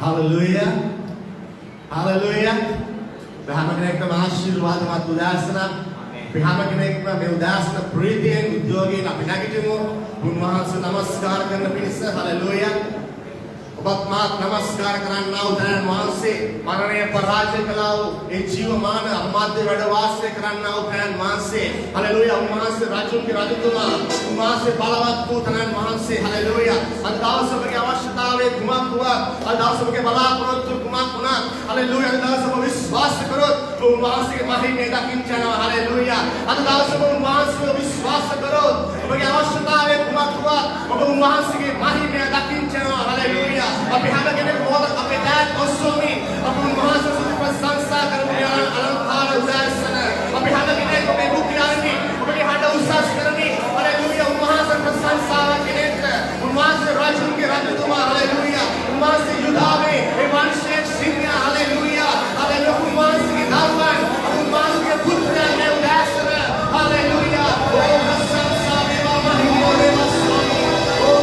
Hallelujah. Hallelujah. Behama kenekna ආශිර්වාදවත් උදාසනක්. Behama kenekna මේ උදාසන ප්‍රීතියෙන් උද්‍යෝගයෙන් අපි නැගිටිමු. උන්වහන්සේ නමස්කාර කරන පිණිස. Hallelujah. ඔබත් මාත් නමස්කාර කරන්නා වූ ධනයන් වහන්සේ මරණය පරාජය කළා වූ ඒ ජීවමාන අමාත්‍ය වැඩ වාසය කරන්නා වූ ධනයන් වහන්සේ. Hallelujah. උන්වහන්සේ රජුන්ගේ රජතුමා. උන්වහන්සේ බලවත් වූ ධනයන් වහන්සේ. Hallelujah. අද දවසේ ඔබගේ අවශ්‍යතාවය කුමක් වුණත්, අද දවසේ ඔබගේ බලාපොරොත්තු කුමක් වුණත්, Hallelujah. අද දවසේ ඔබ විශ්වාස කරොත් උන්වහන්සේගේ මහිමය දකින්න යනවා. Hallelujah. අද දවසේ ඔබ උන්වහන්සේව විශ්වාස කරොත් ඔබගේ අවශ්‍යතාවය කුමක් වුණත් ඔබ උන්වහන්සේගේ මහිමය දකින්න යනවා. Hallelujah. අපි හැම කෙනෙකුම අපේ දෑත් ඔස්සෝමි අපි උන්වහන්සේ සුදු ප්‍රශංසා කරමු අලංකාර උදාසන අපි හැම කෙනෙකුම මේ බුද්ධයානි ඔබගේ හඬ උසස් කරමි. Hallelujah. උන්වහන්සේ ප්‍රශංසාව කෙනෙක් උන්වහන්සේ රජුන්ගේ රජතුමා. Hallelujah. උන්වහන්සේ යුදාවේ ඒ වංශයේ සිංහයා. Hallelujah. Hallelujah. උන්වහන්සේගේ දරුවන් උන්වහන්සේගේ පුත්‍රයන් මේ උදාසන. Hallelujah. ඕ ප්‍රශංසා වේවා මහිමය වේවා ස්වාමී. ඕ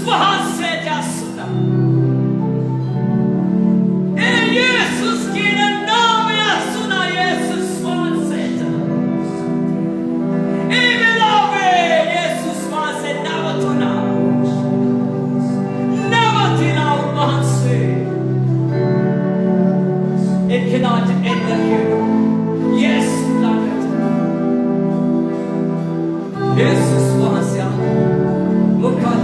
වහන්සේ ජස්සුදා Jesus කියන නාමය අසුනා Jesus වහන්සේට වෙලාවේ Jesus වහන්සේ නවතුණා නවතිනා උන්වහන්සේ It cannot end here. Yes, Lord. Jesus වහන්සේ මොකක්ද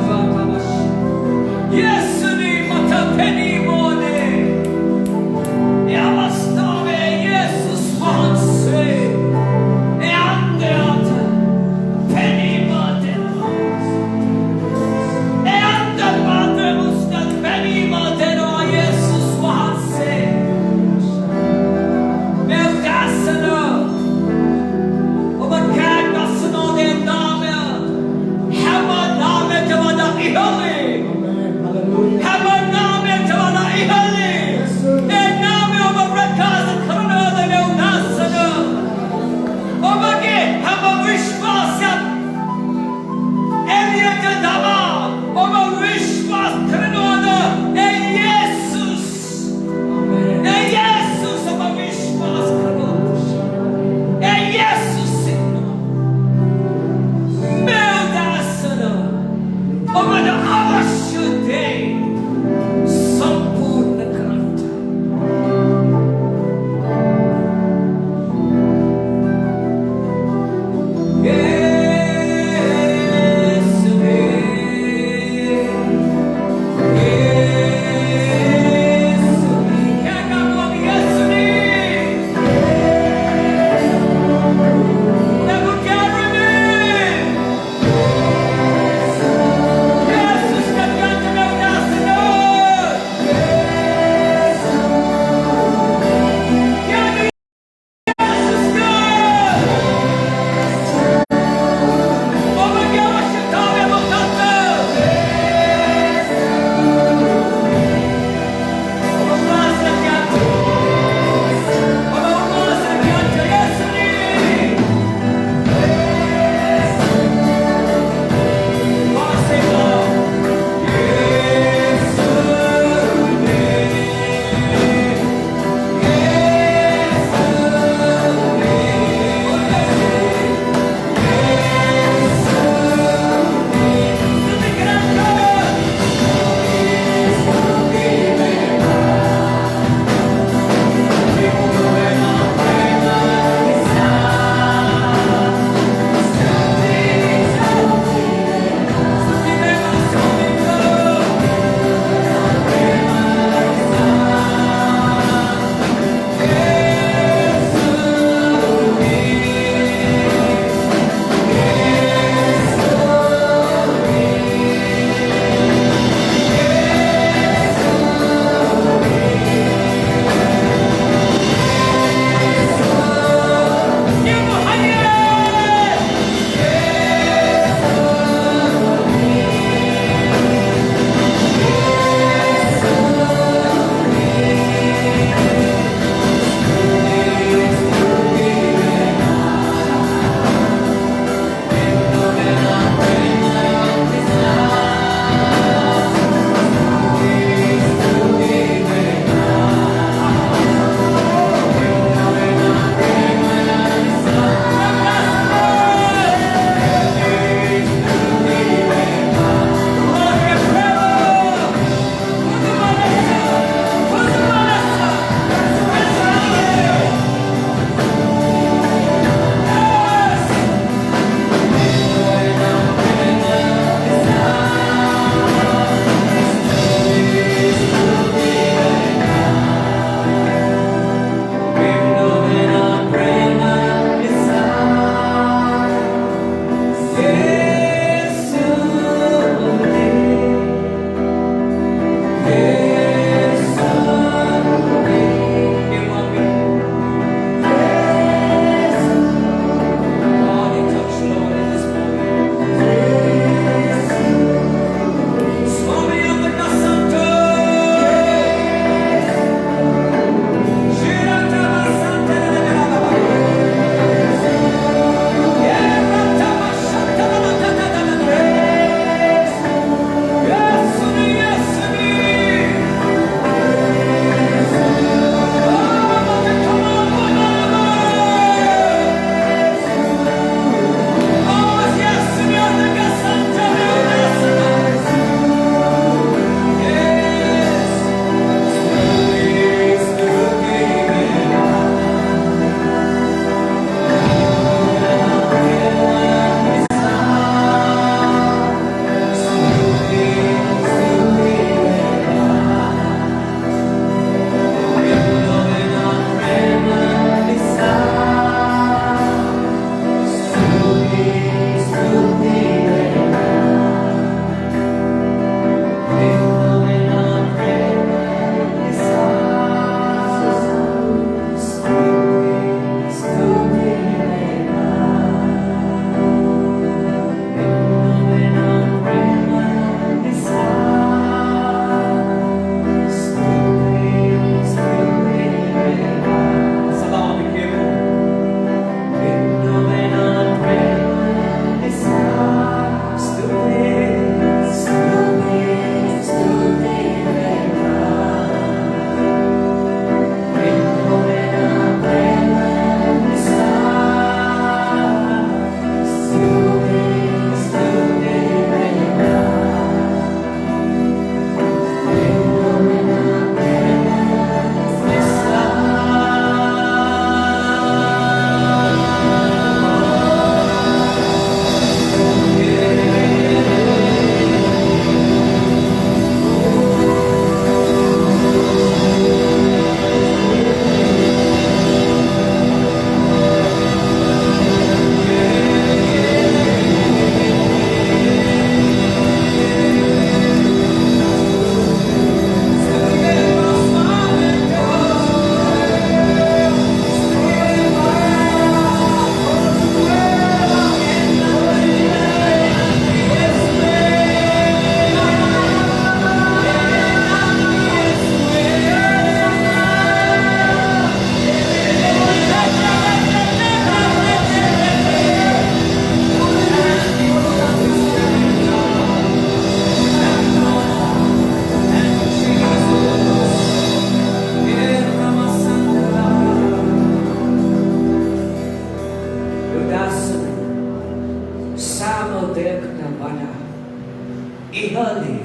इहले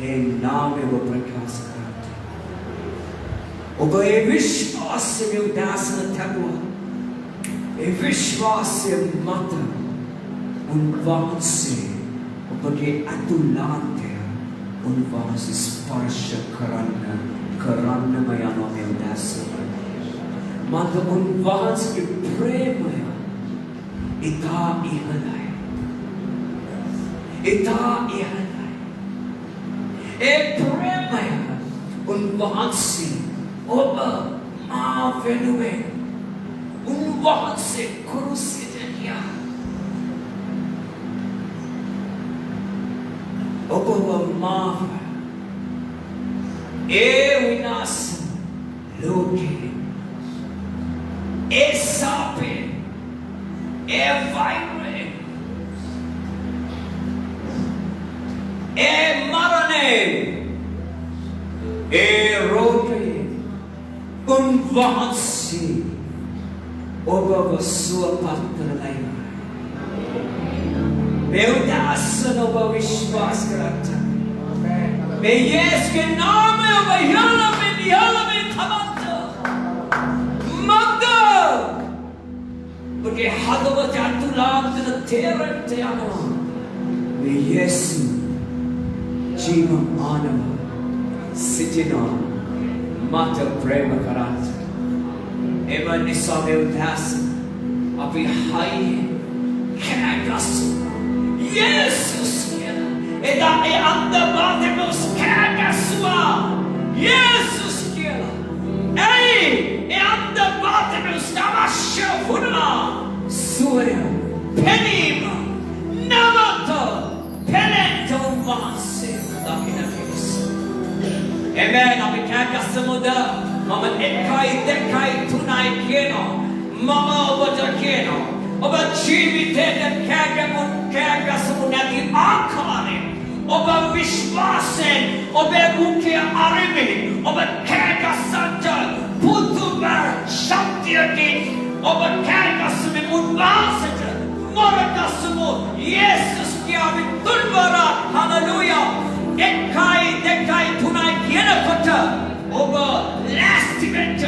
ए नामे वो प्रकाश करते ඔබ ඒ විශ්වාසය උදාසන තබුවා ඒ විශ්වාසය මත උන්වහන්සේ ඔබගේ අතුලාන්තය උන්වහන්සේ ස්පර්ශ කරන්නම යනවා මේ උදාසන මත උන්වහන්සේගේ ප්‍රේමය ඉතා ඉහළයි ඒ ප්‍රේමය උන්වහන්සේ ඔබ මා වෙනුවෙන් උන්වහන්සේ කුරුසියට ගියා ඔබව මාව ඒ විනාශ ලෝකේ ඒ සාපේ ඒ වෛරය ඒ මරණය ඒ රෝගය උන්වහන්සේ ඔබව සුවපත් කරලා මේ උදාසන ඔබ විශ්වාස කරගන්න මේ යේසුගේ නාමය ඔබ ඉහළම තමන්ට මග්ද ඔබගේ හදවත අතුලාන්තර තේරෙන්න යනවා මේ යේසු ජීවමානව සිටිනවා මට ප්‍රේම කරන්න එම නිසා මේ උදාසන අපි හයියෙන් කෑගස්සු යේසුස් කියලා එදා ඒ අන්ධබාධකව කෑගස්සුවා යේසුස් කියලා ඒ අන්ධබාධකව අවශ්‍ය වුණා සුවය පෙනීම නවත පෙනෙන්න උන්වහන්සේ දකින්න කෙනෙක් එමෙන් අපි කෑගස්සමුද මම 1 2 3 කියනවා මම ඔබට කියනවා ඔබ ජීවිතේ කෑගසමු නැති ආකාරයෙන් ඔබ විශ්වාසයෙන් ඔබේ මුඛය අරිමින් ඔබ කෑගසන්ට පුදුම ශක්තියකින් ඔබ කෑගසමින් උන්වහන්සේට මොරකසමු යේසුස් කියාවි තුන්වර හලෙලූයා 1 2 3 කියනකොට ඔබ ලෑස්ති වෙච්ච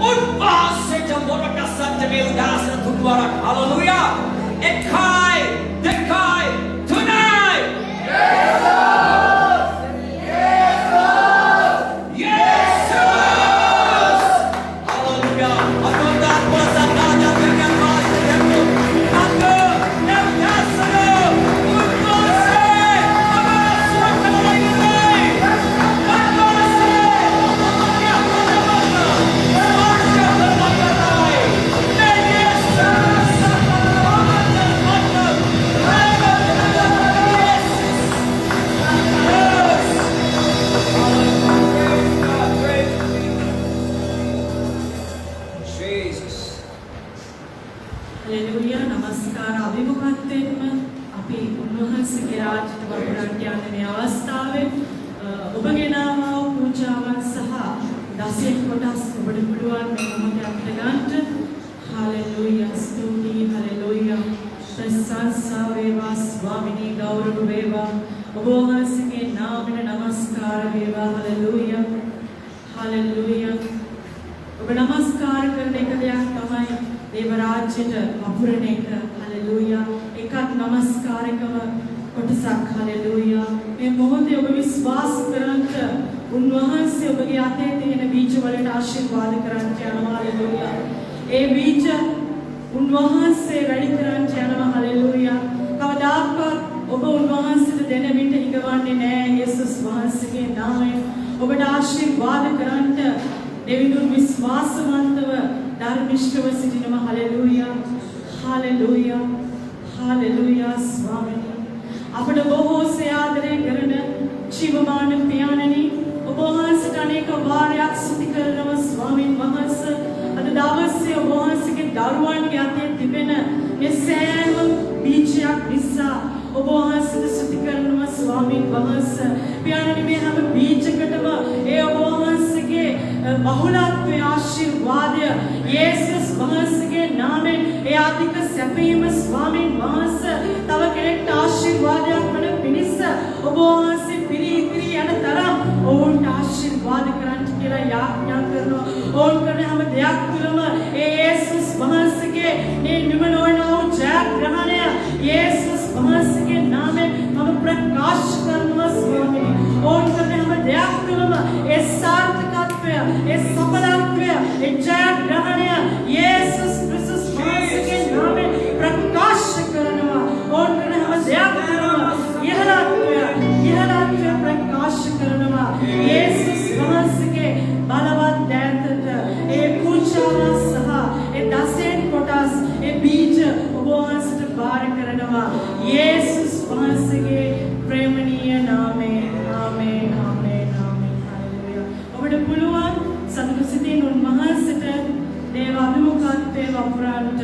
උන්වහන්සේට මොරකසන්ට මේ උදාසන තුන්වරක් හලෙලූයා 1 2 3 සැපීම ස්වාමීන් වහන්සේ තව කෙනෙක්ට ආශිර්වාදයක් වන පිණිස ඔබ ආඥා කරනවා. ඕන් කරන හැම දෙයක් තුළම ඒ යේසුස් වහන්සේගේ මේ නිමනෝනා ජයග්‍රහණය යේසුස් වහන්සේගේ නාමයෙන් මම ප්‍රකාශ කරනවා ස්වාමී. ඕන් කරන හැම දෙයක් තුළම ඒ සාර්ථකත්වය, ඒ සඵලත්වය, ඒ ජයග්‍රහණය යේසුස් ක්‍රිස්තුස් වහන්සේගේ නාමයෙන් ප්‍රකාශ කරනවා. ඕන් කරන හැම දෙයක් තුළම ඉහළත්වය ප්‍රකාශ කරනවා. යේසුස් වහන්සේගේ බලවත් දෑතට ඒ පූජාව සහ ඒ දසෙන් කොටස් ඒ බීජ ඔබ වහන්සේට බාර කරනවා. යේසුස් වහන්සේගේ ප්‍රේමණීය නාමයෙන්. ආමේන් ආමේන් ආමේන්. හල්ලෙලූයා. ඔබට පුළුවන් සතුටු සිතින් උන්වහන්සේට දේව අභිමුඛත්වයේ වපුරන්නට.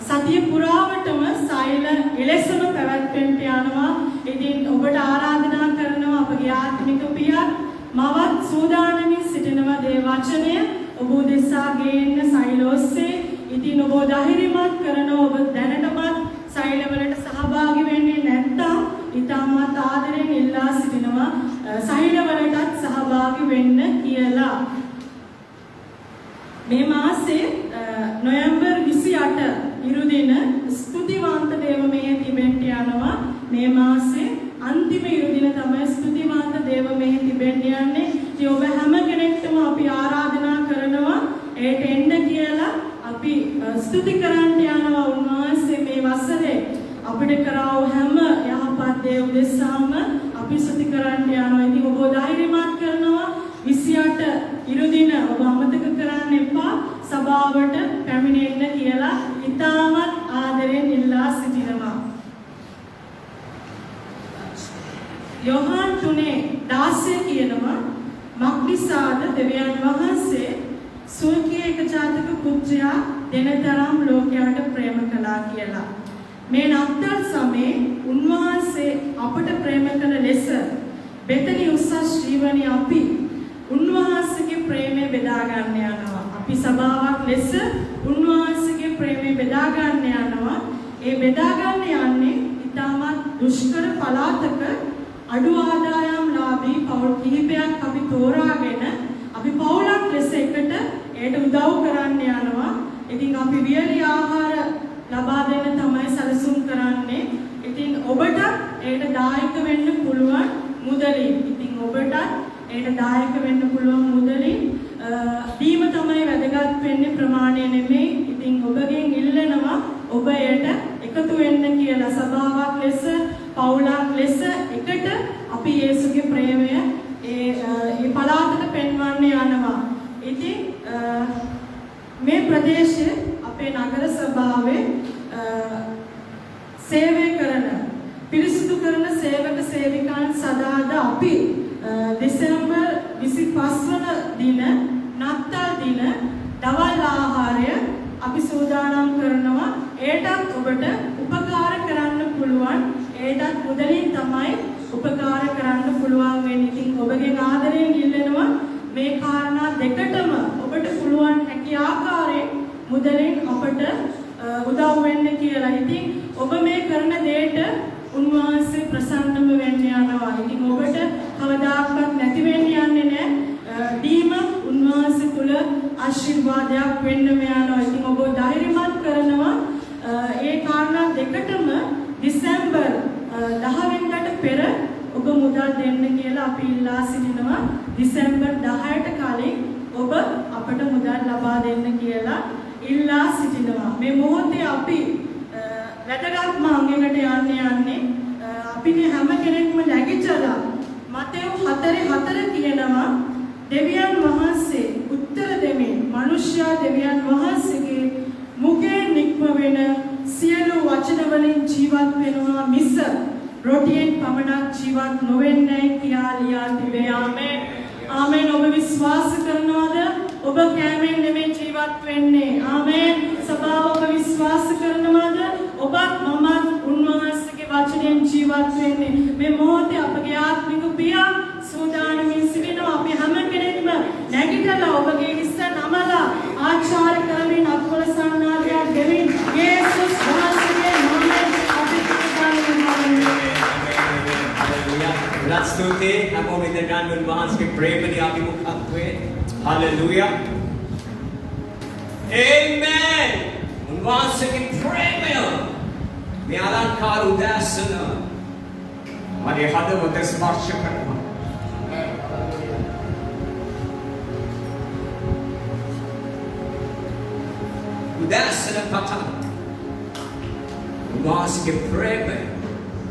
සතිය පුරාවටම සෛල එලෙසම පැවැත්වෙන්න යනවා. ඉතින් ඔබට ආරාධනා කරනවා අපගේ අපගේ ආත්මික පියත් මවත් සූදානමින් සිටිනවා දේ වචනය ඔබ උදෙසා ගේන්න සෛල ඔස්සේ. ඉතින් ඔබ ධෛර්යමත් කරන ඔබ දැනටමත් සෛලවලට සහභාගී වෙන්නේ නැත්නම් ඊටමත් ආදරෙන් ඉල්ලා සිටිනවා සෛලවලටත් සහභාගී වෙන්න කියලා. මේ මාසේ නොවැම්බර් 28 ඉරුදින ස්තුතිවන්ත දේවමය තිබෙන්න යනවා. මේ මාසේ අන්තිම ඉරුදින තමයි ස්තුතිවන්ත දේවමය තිබෙන්න යන්නේ. ඉතින් ඔබ හැම කෙනෙක්ටම අපි ආරාධනා කරනවා ඒට එන්න කියලා. අපි ස්තුති කරන්න යනවා උන්වහන්සේ මේ වසරේ අපිට කරා වූ හැම යහපත් දේ උදෙසාම අපි ස්තුති කරන්න යනවා. ඉතින් ඔබ ධෛර්යමත් කරනවා 28 ඉරුදින ඔබ අමතක කරන්න එපා සභාවට පැමිණෙන්න කියලා ඉතාමත් ආදරෙන් ඉල්ලා සිටිනවා. යෝහාන් 3:16 කියනවා මක්නිසාද දෙවියන් වහන්සේ සුල්කිය එකජාතක පුත්‍රයා දෙනතරම් ලෝකයට ප්‍රේම කළා කියලා. මේ නත්තල් සමයේ උන්වහන්සේ අපට ප්‍රේම කළ ලෙස බෙතනි උසස් ශ්‍රීවණි අපි උන්වහන්සේගේ ප්‍රේමය බෙදා ගන්න යනවා. අපි සභාවක් ලෙස උන්වහන්සේගේ ප්‍රේමය බෙදා ගන්න යනවා. ඒ බෙදා ගන්න යන්නේ ඊටමත් දුෂ්කර පළාතක අඩු ආදායම් ලාභී පවුල් කිහිපයක් අපි තෝරාගෙන අපි පවුලක් ලෙස එකට ඒට උදව් කරන්න යනවා. ඉතින් අපි වියලි ආහාර ලබා දෙන්න තමයි සැලසුම් කරන්නේ. ඉතින් ඔබට ඒට දායක වෙන්න පුළුවන් මුදලින්. ඉතින් ඔබට ඒට දායක වෙන්න පුළුවන් මුදලින් දීම තමයි වැදගත් වෙන්නේ ප්‍රමාණය නෙමෙයි. ඉතින් ඔබගෙන් ඉල්ලනවා ඔබ ඒට එකතු වෙන්න කියලා. සභාවක් ලෙස පවුලක් ලෙස එකට අපි යේසුගේ ප්‍රේමය ඒ පළාතට පෙන්වන්න යනවා. ඉතින් මේ ප්‍රදේශයේ අපේ නගර සභාවේ සේවය කරන පිරිසිදු කරන සේවක සේවිකාන් සදාද අපි දෙසැම්බර් 25 වන දින නත්තල් දින දවල් ආහාරය අපි සූදානම් කරනවා. ඒටත් ඔබට උපකාර කරන්න පුළුවන්. ඒටත් මුදලින් තමයි උපකාර කරන්න පුළුවන් වෙන්නේ. ඉතින් ඔබගේ ආදරයෙන් ඉල්ලනවා මේ කාරණා දෙකටම ඔබට පුළුවන් හැකි ආකාරයෙන් මුදලින් අපට උදව් වෙන්න කියලා. ඉතින් ඔබ මේ කරන දෙයට උන්වහන්සේ ප්‍රසන්නම වෙන්න යනවා. ඉතින් ඔබට කවදාකවත් නැති වෙන්න යන්නේ නැහැ. දීම උන්වහන්සේ තුල ආශිර්වාදයක් වෙන්නම යනවා. ඉතින් ඔබ ධෛර්යමත් කරනවා ඒ කාරණා දෙකටම දෙසැම්බර් 10 වෙනිදාට පෙර ඔබ මුදල් දෙන්න කියලා අපි ඉල්ලා සිටිනවා. දෙසැම්බර් 10ට කලින් ඔබ අපට මුදල් ලබා දෙන්න කියලා ඉල්ලා සිටිනවා. මේ මොහොතේ අපි වැදගත් මාර්ගයකට යන්නේ අපිට හැම කෙනෙක්ම නැගිටලා මතෙව් 4:4 කියනවා දෙවියන් වහන්සේ උත්තර දෙමින් මනුෂ්‍යයා දෙවියන් වහන්සේගේ මුඛයෙන් නික්ම වෙන සියලු වචන වලින් ජීවත් වෙනවා මිස රොටියෙන් පමණක් ජීවත් නොවෙන්නේ කියා ලියා තිබේ. ආමේන්. ආමේන්. ඔබ විශ්වාස කරනවද? ඔබ කැමෙන් නෙමෙයි ජීවත් වෙන්නේ. ආමේන්. සභාව ඔබ විශ්වාස කරනවද? ඔබත් මමත් උන්වහන්සේගේ වචනයෙන් ජීවත් වෙන්නේ. මේ මොහොතේ අපගේ ආත්මික පියා සූදානමින් සිටිනවා. අපි හැම කෙනෙක්ම නැගිටලා ඔබගේ හිස නමලා ආචාර කරමින් අත්වල සන්නාදයක් දෙමින් යේසුස් වහන්සේගේ නාමයෙන් අපි Let's do it. Amo midagan unwahans ke prema ni api mukhatwe. Hallelujah. Amen. Unwahans ke prema. Me alankar udasana. Mari hadavata smarsha karna. Udasana patan. Unwahans ke prema.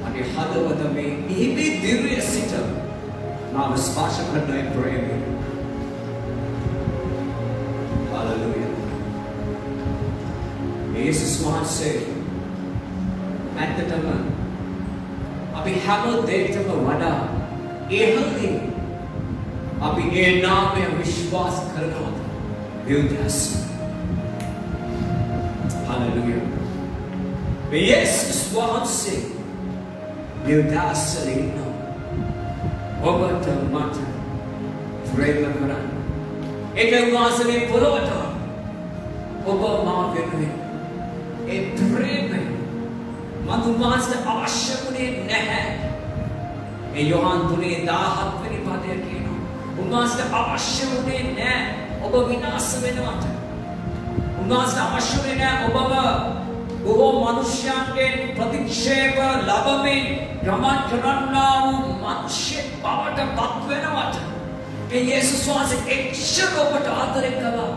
Mari hadavata me ibi dirya sita. Now smarsha karna in prema. Hallelujah. Jesus වහන්සේ ඇත්තටම අපි හැම දෙයකටම වඩා ඉහළින් අපි ඒ නාමය විශ්වාස කරනවා. Builders. Hallelujah. Jesus වහන්සේ Builders ඉන්නවා. ඔබට මට ප්‍රේම කරන්න. ඒක උන්වහන්සේ පොළොවට ඔබ මා වෙනුවෙන් ඒ ප්‍රේමය මට උන්වහන්සේට අවශ්‍ය වුණේ නැහැ. ඒ යොහන් 3:17 වෙනි පදය කියනවා. උන්වහන්සේට අවශ්‍ය වුණේ නැහැ ඔබ විනාශ වෙනවට. උන්වහන්සේට අවශ්‍ය වුණේ නැහැ ඔබව බොහෝ මනුෂ්‍යයන්ගෙන් ප්‍රතික්ෂේප ලැබමින් ගමන් කරන්නා වූ මනුෂ්‍ය බවට පත් වෙනවට. ඒ යේසුස් වහන්සේ එක්ෂර ඔබට ආදරය කළා.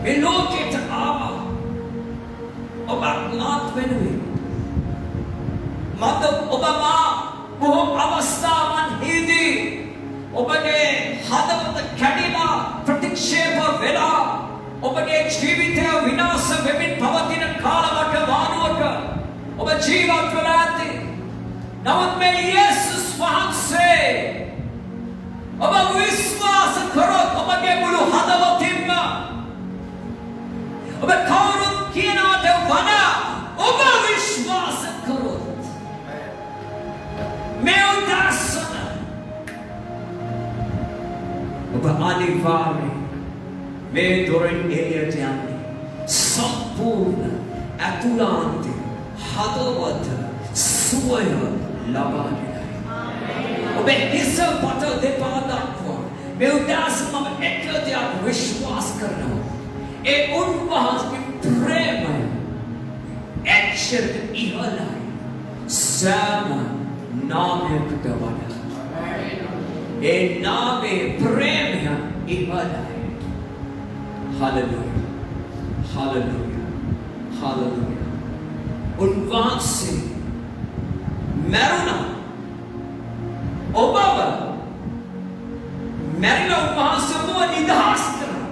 මේ ලෝකයට ආවා. ඔබ මාත් වෙනුවෙන්. මට ඔබ මා බොහෝ අවස්ථාවන්හිදී ඔබගේ හදවත කැඩිලා ප්‍රතික්ෂේප වෙලා ඔබගේ ජීවිතය විනාශ වෙමින් පවතින කාලවක වානුවක ඔබ ජීවත් වෙලා ඇති. නමුත් මේ යේසුස් වහන්සේ ඔබ විශ්වාස කරොත් ඔබගේ මුළු හදවතින්ම ඔබ කවුරුත් කියනවට වඩා ඔබ විශ්වාස කරොත් මේ උදාසන ඔබ අනිවාර්යෙන් මේ දොරෙන් එළියට යන්නේ සම්පූර්ණ අතුලාන්ත හදවත සුවය ලබාගෙන. ඔබේ හිස පත දෙපා දක්වා මේ උදාසන මම එක දෙයක් විශ්වාස කරනවා. ඒ උන්වහන්සේගේ ප්‍රේමය එච්චර ඉහළයි සෑම නාමයකට වඩා. ඒ නාමයේ ප්‍රේමය ඉහළයි. Hallelujah. Hallelujah. Hallelujah. උන්වහන්සේ මරුණා. ඔබව මැරිලා උන්වහන්සේ ඔබව නිදහස් කරා.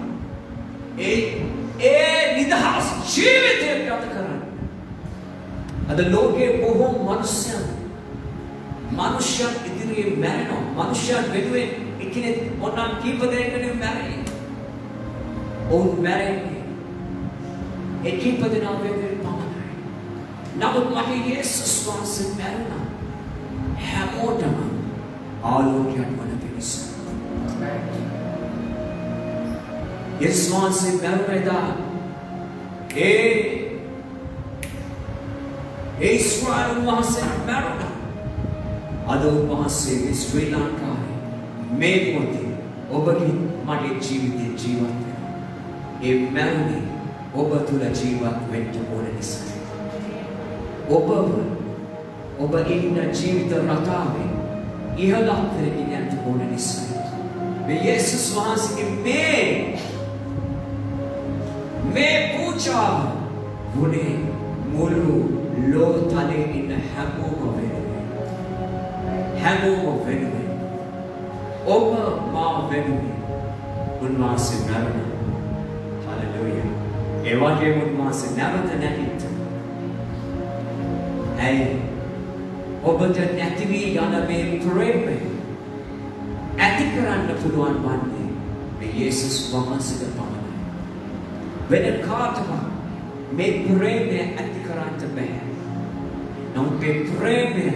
ඒ නිදහස් ජීවිතය ගත කරන්න. අද ලෝකයේ බොහෝ මනුෂ්‍යයන් ඉදිරියේ මැරෙනවා. මනුෂ්‍යයන් වෙනුවෙන් එකිනෙක මොනනම් කීප දෙනෙක්නේ මැරෙන්නේ. ඔවුන් මැරෙන්නේ ඒ කීප දෙනා වෙනුවෙන් පමණයි. නමුත් මගේ යේසුස් වහන්සේ මැරුණා හැමෝටම ආලෝකයක් වන පිණිස. යේසුස් වහන්සේ මැරුණා ඒ ඉස්රායල් වහන්සේ මැරුණා. අද උන්වහන්සේ ශ්‍රී ලංකාවේ මේ මොහොතේ ඔබගේ මගේ ජීවිතේ ජීවත් වෙනවා. ඒ මැරුණේ ඔබ තුළ ජීවත් වෙන්න ඕන නිසා. ඔබ ඉන්න ජීවිත රටාවේ ඉහළට ගෙනියන්න ඕන නිසා. මේ යේසුස් වහන්සේගේ මේ පූජාව වුණේ මුළු ලෝතලේ ඉන්න හැමෝම වෙනුවෙන්. ඔබ මා වෙනුවෙන් උන්වහන්සේ මැරුණා. Hallelujah. ඒ වගේම උන්වහන්සේ නැවත නැගිට්ටා. ඇයි? ඔබට නැති වී යන මේ ප්‍රේමය ඇති කරන්න පුළුවන් වන්නේ මේ යේසුස් වහන්සේට පමණයි. වෙන කාටවත් මේ ප්‍රේමය ඇති කරන්න බෑ. නමුත් මේ ප්‍රේමය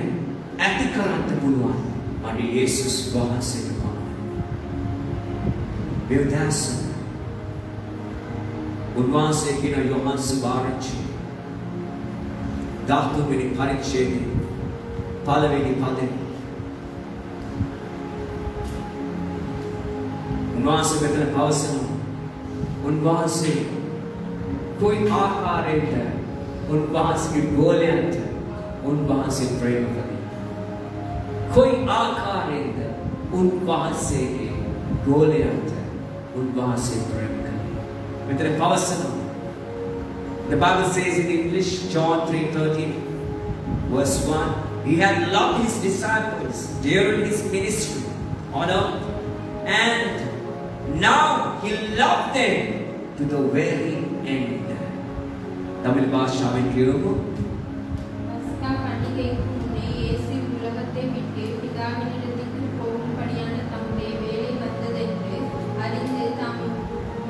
ඇති කරන්න පුළුවන් මගේ යේසුස් වහන්සේට පමණයි. විද්‍යාසන උන්වහන්සේ කියන යොහන් සුභාරච්චි 13 වෙනි පරිච්ඡේදයේ පළවෙනි පදේ උන්වහන්සේ මෙතන පවසනවා උන්වහන්සේ කොයි ආකාරයකට උන්වහන්සේගේ ගෝලයන්ට උන්වහන්සේ ප්‍රේම කළේ. කොයි ආකාරයකට උන්වහන්සේගේ ගෝලයන්ට උන්වහන්සේ ප්‍රේම කළේ. මෙතන පවසනවා. The Bible says in English, John 3:13, verse 1, He had loved His disciples during His ministry on earth, and now He loved them to the very end. Tamil Bhashaven කියමු. පස්කා පண்டிගේ කුනේ இயேசு உலகத்தை விட்டு பிதாவினிடத்துக்கு போகும்படியான தம்முடைய வேலை வந்ததென்று அறிந்து தாம்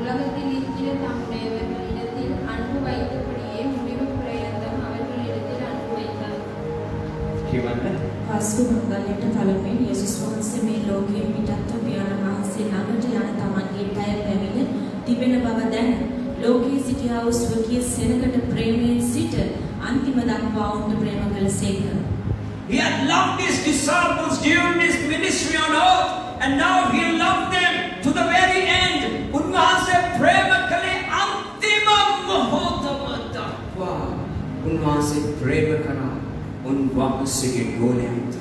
உலகத்தில் இருக்கிற தம்முடையவர்களிடத்தில் அன்பு வைத்தபடியே முடிவு பரியந்தம் அவர்களிடத்தில் அன்பு வைத்தார். කියවන්න. පාස්කු මංගල්‍යයට පළමුවෙන් යේසුස් වහන්සේ මේ ලෝකයේ පිටත්ව පියාණන් වහන්සේ ළඟට යන තමන්ගේ පැය පැමිණ තිබෙන බව දැන ලෝකයේ සිටියා වූ ස්වකීය සෙනඟට ප්‍රේමයෙන් සිට අන්තිම දක්වා උන්ට ප්‍රේම කළසේක. He had loved his disciples during his ministry on earth, and now he loved them to the very end. උන්වහන්සේ ප්‍රේම කළේ අන්තිම මොහොතම දක්වා. උන්වහන්සේ ප්‍රේම කරා උන්වහන්සේගේ ගෝලයන්ට.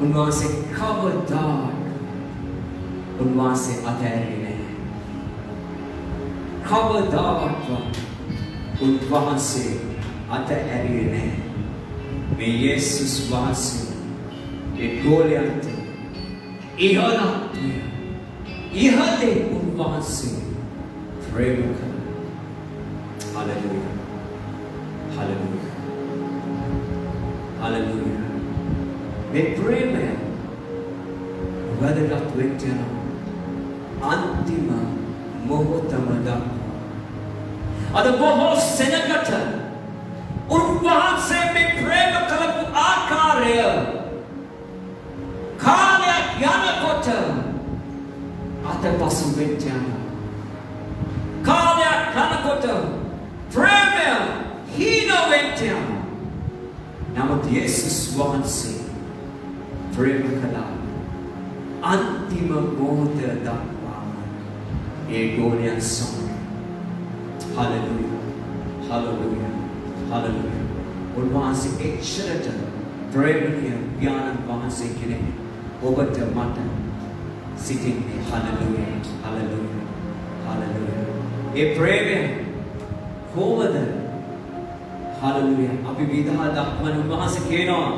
උන්වහන්සේ කවදාවත් උන්වහන්සේ අතහැරියේ නැහැ. කවදාවත් උන්වහන්සේ අතහැරියේ නැහැ. මේ යේසුස් වහන්සේ ඒ ගෝලයන්ට ඉහළේ උන්වහන්සේ ප්‍රේම කළා. Hallelujah. Hallelujah. Hallelujah. මේ ප්‍රේමය වැදගත් වෙච්ච අන්තිම මොහොතම දක්වා. අද බොහෝ සෙනගට උන්වහන්සේ මේ ප්‍රේම කළපු ආකාරය කාලයක් යනකොට අතපසු වෙච්ච යනවා. කාලයක් යනකොට ප්‍රේමය හීන වෙච්ච යනවා. නමුත් යේසුස් වහන්සේ ප්‍රේම කළා අන්තිම මොහොත දක්වාම ඒ ගෝලයන් සමග. Hallelujah. Hallelujah. Hallelujah. උන්වහන්සේ එච්චරට ප්‍රේමණීය ඥාන වහන්සේ කෙනෙක් ඔබට මට සිටින්නේ. Hallelujah. Hallelujah. Hallelujah. ඒ ප්‍රේමය කොහොමද? Hallelujah. අපි විදහා දක්වන උන්වහන්සේ කියනවා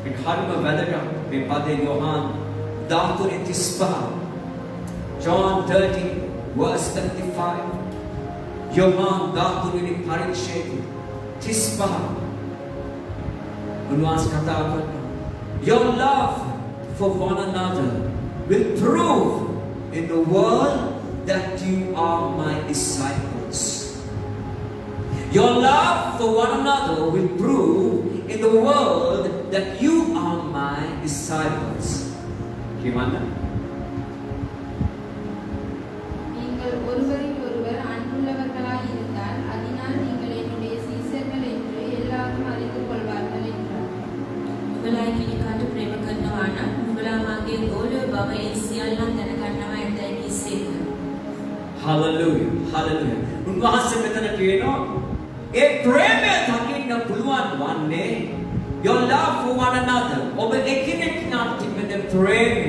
මේ හරිම වැදගත් මේ පදේ යෝහාන් 13:35. John 13 verse 35. යෝහාන් 13 පරිච්ඡේදය 35. උන්වහන්සේ කතා කරනවා. Your love for one another will prove in the world that you are my disciples. Your love for one another will prove in the world that you are my disciples. Gimana? நீங்கள் ஒருவரில் ஒருவர் அன்புள்ளவர்களாய் இருந்தால் அதனால் நீங்கள் என்னுடைய சீசர்கள் என்று எல்லாரும் அறிந்து கொள்வார்கள் என்றார். නුඹලා එකිනෙකාට ප්‍රේම කරනවා නම් නුඹලා මාගේ ගෝලයෝ බව ඒ සියල්ලන් දැනගන්නවා ඇතැයි කීසේක. Hallelujah. Hallelujah. උන්වහන්සේ මෙතන කියනවා ඒ ප්‍රේමය දකින්න පුළුවන් වන්නේ your love for one another. ඔබ එකිනෙකාට තිබෙන ප්‍රේමය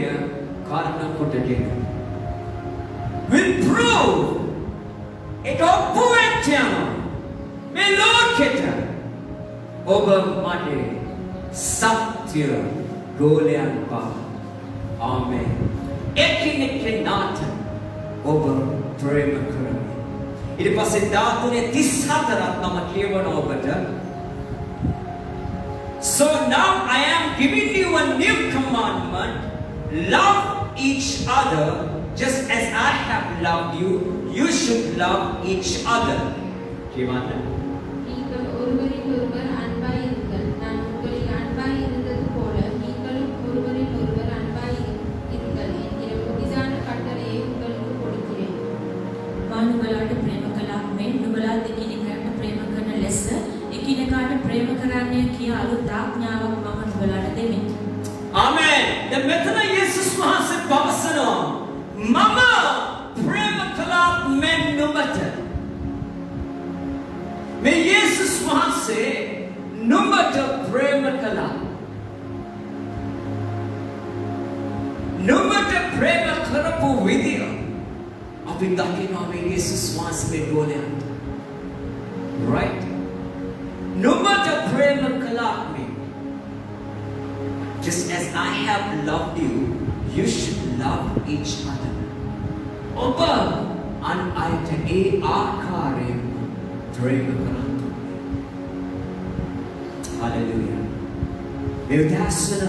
කාරණා කොටගෙන will prove it ඔප්පු වෙච්ච යනවා මේ ලෝකෙට ඔබ මට සත්‍ය ගෝලයන් බව. ආමේන්. එකිනෙකාට ඔබ ප්‍රේම කරන්න. ඊට පස්සේ 13:34ක් නම කියවන ඔබට. So now I am giving you a new commandment. Love each other just as I have loved you. You should love each other. Gimana? நீங்கள் ஒருவரில் ஒருவர் அன்பாய் இருங்கள். நான் உங்களில் அன்பாய் இருந்தது போல நீங்களும் ஒருவரில் ஒருவர் அன்பாய் இருங்கள் என்கிற புதிதான கட்டளையை உங்களுக்கு கொடுக்கிறேன். මා නුඹලාට ප්‍රේම කළා මෙන් නුඹලා දෙකිනෙකාට ප්‍රේම කරන ලෙස එකිනෙකාට ප්‍රේම කරන්නේ කියා අලුත් ආඥාවක් මම නුඹලාට දෙමි. Amen. දැන් මෙතන යේසුස් වහන්සේ පවසනවා මම ප්‍රේම කළා මෙන් නුඹට. මේ යේසුස් වහන්සේ නුඹට ප්‍රේම කළා. නුඹට ප්‍රේම කරපු විදිය අපි දකිනවා මේ යේසුස් වහන්සේ ගෝලයන්ට. Right? නුඹට ප්‍රේම කළා මේ. Just as I have loved you, you should love each other. ඔබ අන් අයට ඒ ආකාරයෙන් ප්‍රේම කරන්න. Hallelujah. මේ උදාසන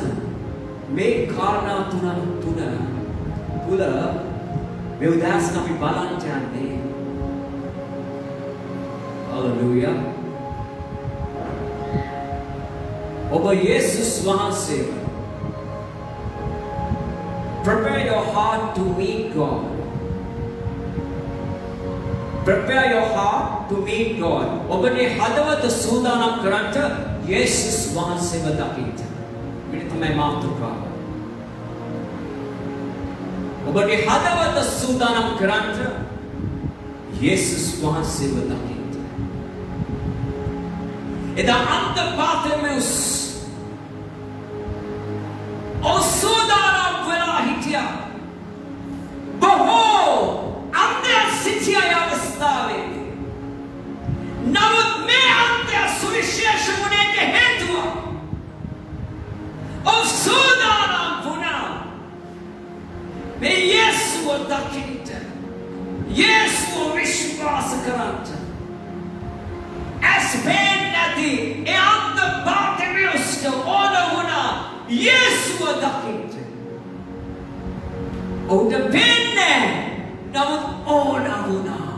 මේ කාරණා තුන තුල මේ උදාසන අපි බලන්න යන්නේ. Hallelujah. ඔබ යේසුස් වහන්සේ prepare your heart to meet God. Prepare your heart to meet God. ඔබගේ හදවත සූදානම් කරන්න යේසුස් වහන්සේව දකින්න. මෙන්න තමයි මාතෘකාව. ඔබගේ හදවත සූදානම් කරන්න යේසුස් වහන්සේව දකින්න. එදා අන්ත පාතෙමෙස් ඔසූදානම් වෙලා හිටියා. බොහෝ අන්තය සිටියා ය අවස්ථාවේදී. නමුත් මේ අන්තය සුවිශේෂ වුණේට හේතුව ඔසූදානම් වුණා මේ යේසුව දකින්න, යේසුව විශ්වාස කරන්න. ඇස් පේන්නේ නැති ඒ අන්ත පාතෙමෙස්ට ඕන වුණා යේසුව දකින්න. ඔහුට පේන්නේ නමුත් ඕන වුණා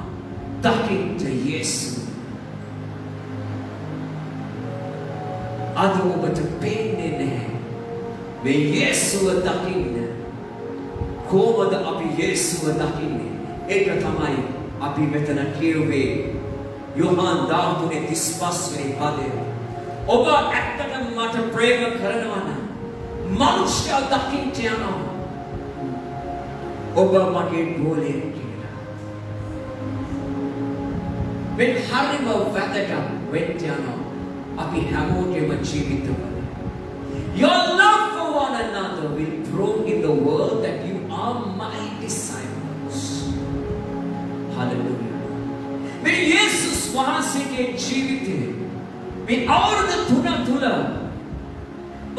දකින්න යේසුව. අද ඔබට පේන්නේ නැහැ මේ යේසුව දකින්න. කොහොමද අපි යේසුව දකින්නේ? ඒක තමයි අපි මෙතන කියුවේ යෝහාන් 13:35 වෙනි පදය. ඔබ ඇත්තටම මට ප්‍රේම කරනවා නම් මනුෂ්‍ය දකින්න යනවා. ඔබ මගේ ගෝලයෙක් කියලා. මේ හරිම වැදගත් වෙන්න යනවා අපි හැමෝගෙම ජීවිතවල. Your love for one another will prove in the world that you are my disciples. Hallelujah. මේ යේසුස් වහන්සේගේ ජීවිතේ මේ අවුරුදු 3 තුල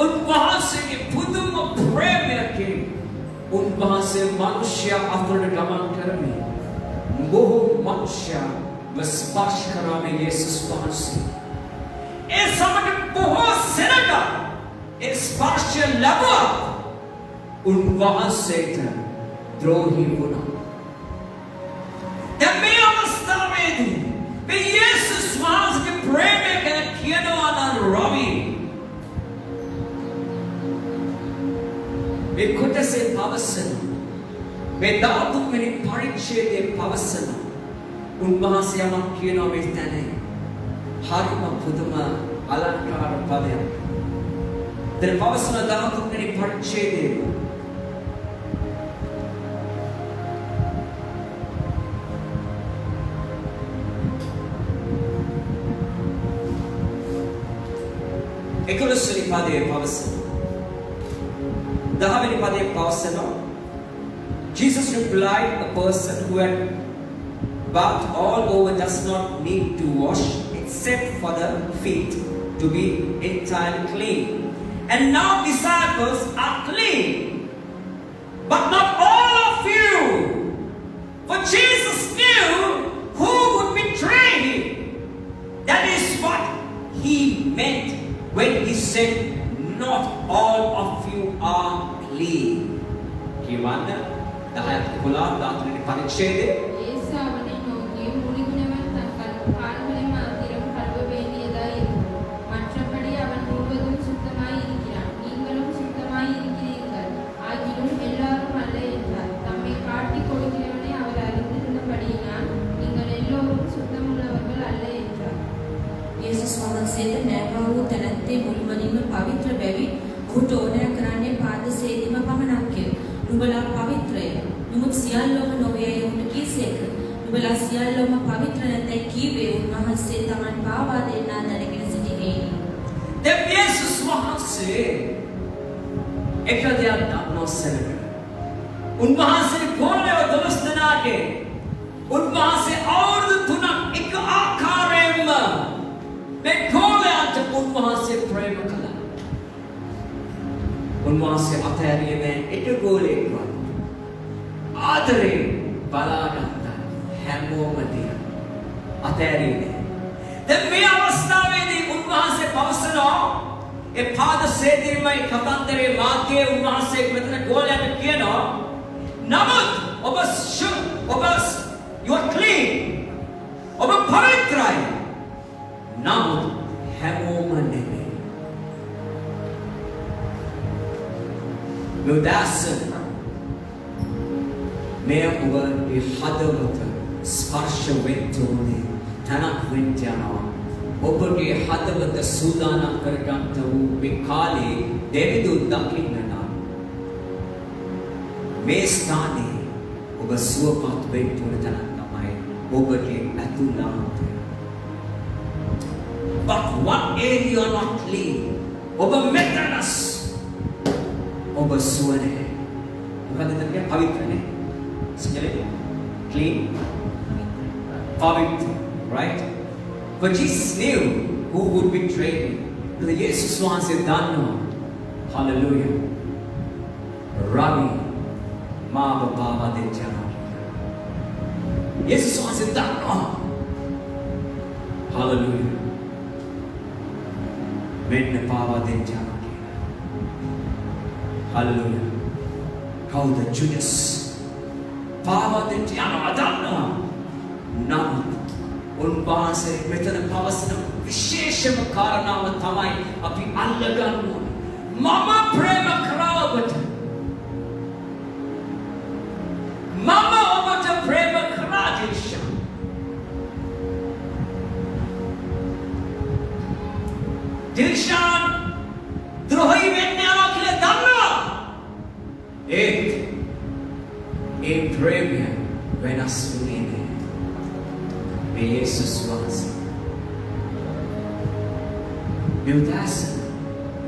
උන්වහන්සේගේ පුදුම ප්‍රේමයකින් උන්වහන්සේ මිනිස්ය අතරට ගමන් කරමින් බොහෝ මිනිස්යව ස්පර්ශ කරා මේ යේසුස් වහන්සේ. ඒ සමග බොහෝ සෙනඟ ඒ ස්පර්ශය ලැබුවා. උන්වහන්සේට ද්‍රෝහී වුණා. දැන් මේ අවස්ථාවේදී මේ යේසුස් වහන්සේගේ ප්‍රේමය ගැන කියනවා නම් රවි මේ කොටසේ පවසන මේ 13 වෙනි පරිච්ඡේදයේ පවසන උන්වහන්සේ යමක් කියනවා මේ තැන. හරිම පුදුම අලංකාර පදයක්. දැන් පවසන 13 වෙනි පරිච්ඡේදයේ එකොළොස්වෙනි පදයේ පවසන 10 වෙනි පදයේ පවසන Jesus replied, a person who had bathed all over does not need to wash except for the feet to be entirely clean. And now disciples are clean, but not all of you. For Jesus knew who would betray him. That is what he meant when he said, not all of you are clean. Kiwana, dahil kula dapat parichede. இயேசு அவனை நோக்கி, முழுகினவன் தன் கால்களை மாத்திரம் கழுவ வேண்டியதாயிருக்கும். மற்றபடி அவன் முழுவதும் சுத்தமாய் இருக்கிறான். நீங்களும் சுத்தமாய் இருக்கிறீர்கள். ஆகிலும் எல்லாரும் அல்ல என்றார். தம்மை காட்டிக் கொடுக்கிறவனை அவர் அறிந்திருந்தபடியினால் நீங்கள் எல்லோரும் சுத்தமுள்ளவர்கள் அல்ல என்றார். යේසුස් වහන්සේට නෑවා වූ තැනැත්තේ මුළුමනින්ම පවිත්‍ර බැවින් ඔහුට ඕනෑ කරන්නේ පාද සේදීම පමණක්ය. නුඹලා පවිත්‍රය. නමුත් සියල්ලෝම නොවේ යොහුට කීසේක. නුඹලා සියල්ලෝම පවිත්‍ර නැතැයි කීවේ උන්වහන්සේ තමන් පාවා දෙන්නා දැනගෙන සිටිනේ. දැන් යේසුස් වහන්සේ එක දෙයක් දන්නවසනක. උන්වහන්සේ ගෝලයව 12 දෙනාගේ උන්වහන්සේ අවුරුදු 3ක් එක ආකාරයෙන්ම මේ ගෝලයාට උන්වහන්සේ ප්‍රේම කළා. උන්වහන්සේ අතෑරියේ නෑ එක ගෝලයෙක්වත්. ආදරේ බලාගත්තා හැමෝම දිහා. අතෑරියේ නෑ. දැන් මේ අවස්ථාවේදී උන්වහන්සේ පවසනවා ඒ පාද සේදීමයි කතන්දරේ මාර්ගයේ උන්වහන්සේ මෙතන ගෝලයාට කියනවා නමුත් ඔබ you are clean. ඔබ පවිත්‍රයි. නමුත් හැමෝම නෙමෙයි. Nudasan. May over a hadavata sparsha ventone tanak ventana. Obage hadavata sudana kargantavu vikali devidu dakinana. May stani over suapat ventone tanamai obage atulante. But one area not clean. Over metanas. Over suane. Bukan itu dia pavitra ne. Sebenarnya clean, pavitra, right? But Jesus knew who would betray him. The Jesus wants it done. Hallelujah. Ravi, ma baba de jana. Jesus wants it done. Hallelujah. When baba de jana. Hallelujah. How the Judas Pava de Tiano Adana Nam Unbase Metan Pavasana Vishesham Karanama Tamai Api Allagan Mama Prema Kravat Mama Omata Prema Kratisha Dilshan Drohi Venyama Kiladana Eight a premier when us unine may Jesus was Newdasa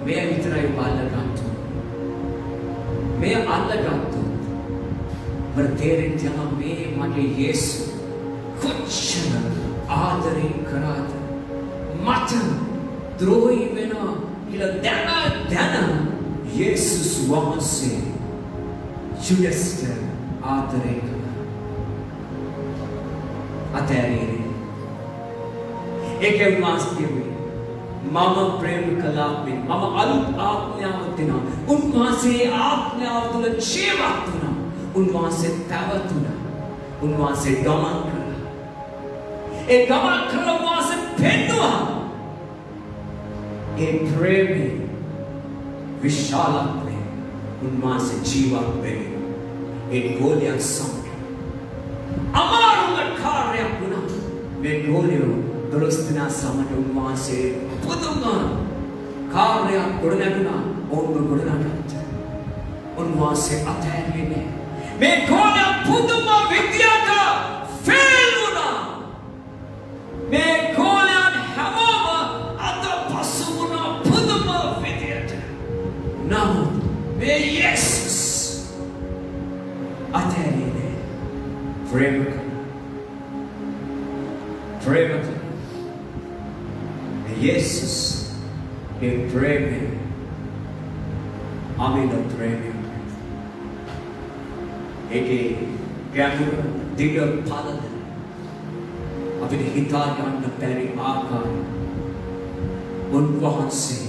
may vitrai balagantu may allagantu verterintya may mage Yesu kuchana adare karata mata drohi vena ila dana Jesus wanse Judas Adare Atari Eke Maski Mama Prem Kalapin Mama Alut Apnyatina Unwase Apnyatula Chevatuna Unwase Tavatuna Unwase Gamankala A Gamankala was a Pendua A Premi Vishala Prem Unwase Jiva Premi in Goliath song. Amarunga karya puna. When Goliath Dolostina Samatu Mase Pudunga karya Pudunaguna Ondu Pudunagata Unwase Atayane. When Goliath Puduma Vidyata Feluna. When Goliath Hamama Ata Pasuna Puduma Vidyata. Now, may Jesus Atayane Prema Jesus a prema Amina prema Eke Gamura Digger Paladin Abin Hitayan the Peri Arkan Unvahansi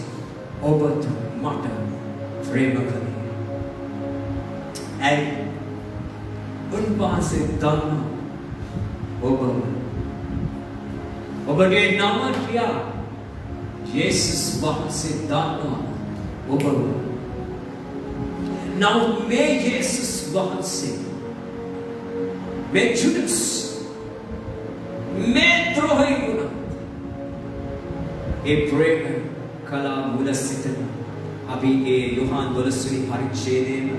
Obata Mata Prema and Unvase Dana Obage Namakia Jesus Vase Dana Now may Jesus Vase May Judas May Trohiguna A prayer Kala Mudasitan Abi A Yohan Dolasuri Parichedena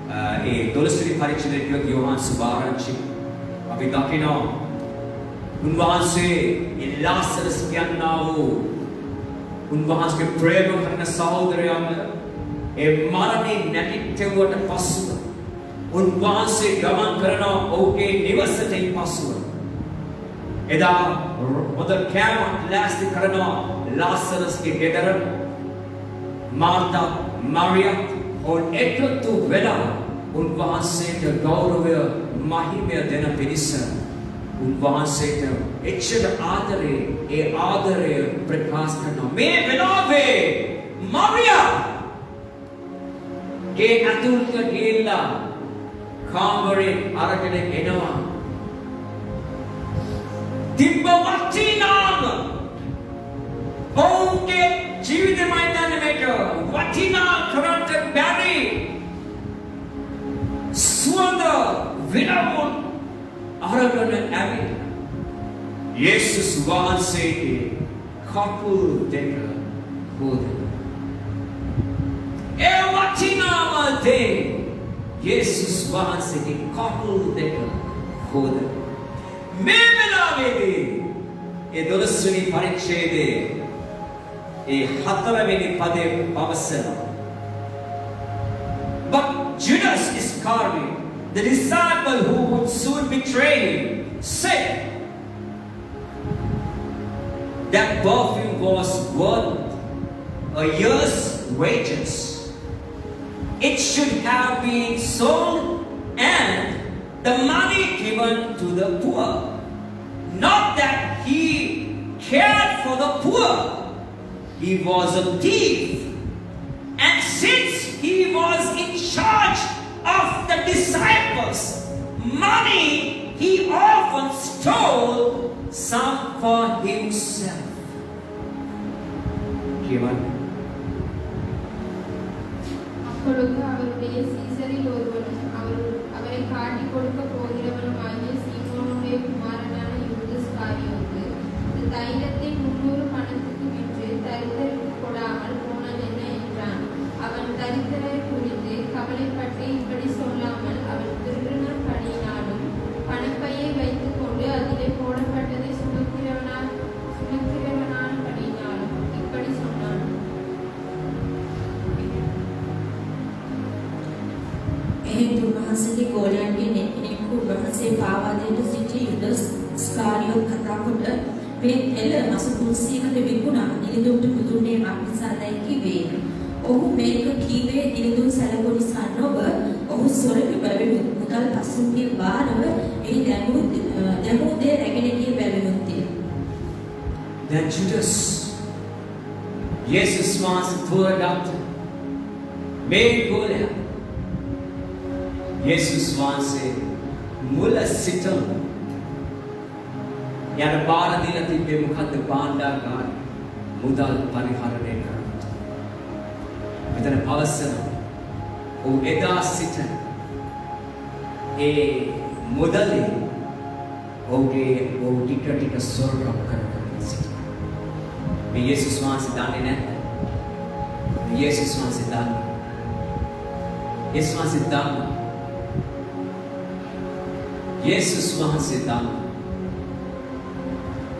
A Dolasuri Parichedena Yohan Subaranchi Abi Dakino Unvase in Lazarus Kyannavu Unvase ke prema karna sahodarayana e marane natitewata pasuwa Unvase gaman karana oke nivasate pasuwa Eda other camp last karana Lazarus ke gedara Martha Maria on ekatu vela Unvase ke gauravya mahimya dena pinisa Unvase Echad Adare, A Adare, Prekastana, Me Venave, Maria, Ke Atulka Gila, Kamari, Arakane Enava, Dimba Vatinam, Oke, Jivide Mainanamaker, Vatina, Karanta Barry, සුවඳ විනවුන් අරගෙන ඇවිත් යේසුස් වහන්සේගේ කකුල් දෙක හොදන. ඒ වටිනාම දේ යේසුස් වහන්සේගේ කකුල් දෙක හොදන. මේ වෙලාවේදී ඒ 12 වෙනි පරිච්ඡේදයේ ඒ 4 වෙනි පදයේ පවසනවා. But Judas Iscariot, the disciple who would soon betray him, said that perfume was worth a year's wages. It should have been sold and the money given to the poor. Not that he cared for the poor. He was a thief. And since he was in charge of the disciples, money he often stole some for himself. Given. அப்பொழுது அவருடைய சீசரில் ஒருவனும் அவரை காட்டிக் கொடுக்க போகிறவனுமாகிய சீமோனுடைய குமாரனான யூதா இஸ்காரியோத்து இந்த தைலத்தை 300 பணத்துக்கு விற்று தரித்திரருக்கு கொடாமல் போனது என்ன என்றான். அவன் தரித்திரரை குறித்து கவலைப்பட்டு இப்படி சொல்லாமல் அவன் திருடின பணியினாலும் பணப்பையை வைத்துக் கொண்டு அதிலே போடப்பட்டதை சுமக்கிறவனான பணியினாலும் இப்படி சொன்னான். එහෙත් උන්වහන්සේගේ ගෝලයන්ගෙන් එක්කෙනෙකු උන්වහන්සේ පාවා දෙන්න සිටි යුදස් ස්කාරියොත් කතා කොට මේ එළ මාස 300කට විකුණා දිලිඳුන්ට පුදුන්නේ අපිසාදයි කිව්වේ. ඔහු මේක කීවේ දිලිඳුන් සැලකුව නිසා නොව ඔහු සොරකු බැවින් මුදල් පසුම්ගේ බාරව එහි දැමූ දේ රැගෙන ගිය බැවිනුත්ය. Then Judas, Jesus වහන්සේ තෝරගත් මේ ගෝලයා යේසුස් වහන්සේ මුල සිටම යන බාර දීලා තිබ්බේ මොකද්ද? භාණ්ඩාගාර මුදල් පරිහරණය කරන්න. මෙතන පවසන ඔහු එදා සිට ඒ මුදලේ ඔහු ටික සොරකම් කරගෙන සිටියා. මේ යේසුස් වහන්සේ දන්නේ නැද්ද? යේසුස් වහන්සේ දන්නවා. යේසුස් වහන්සේ දන්නවා. යේසුස් වහන්සේ දන්නවා.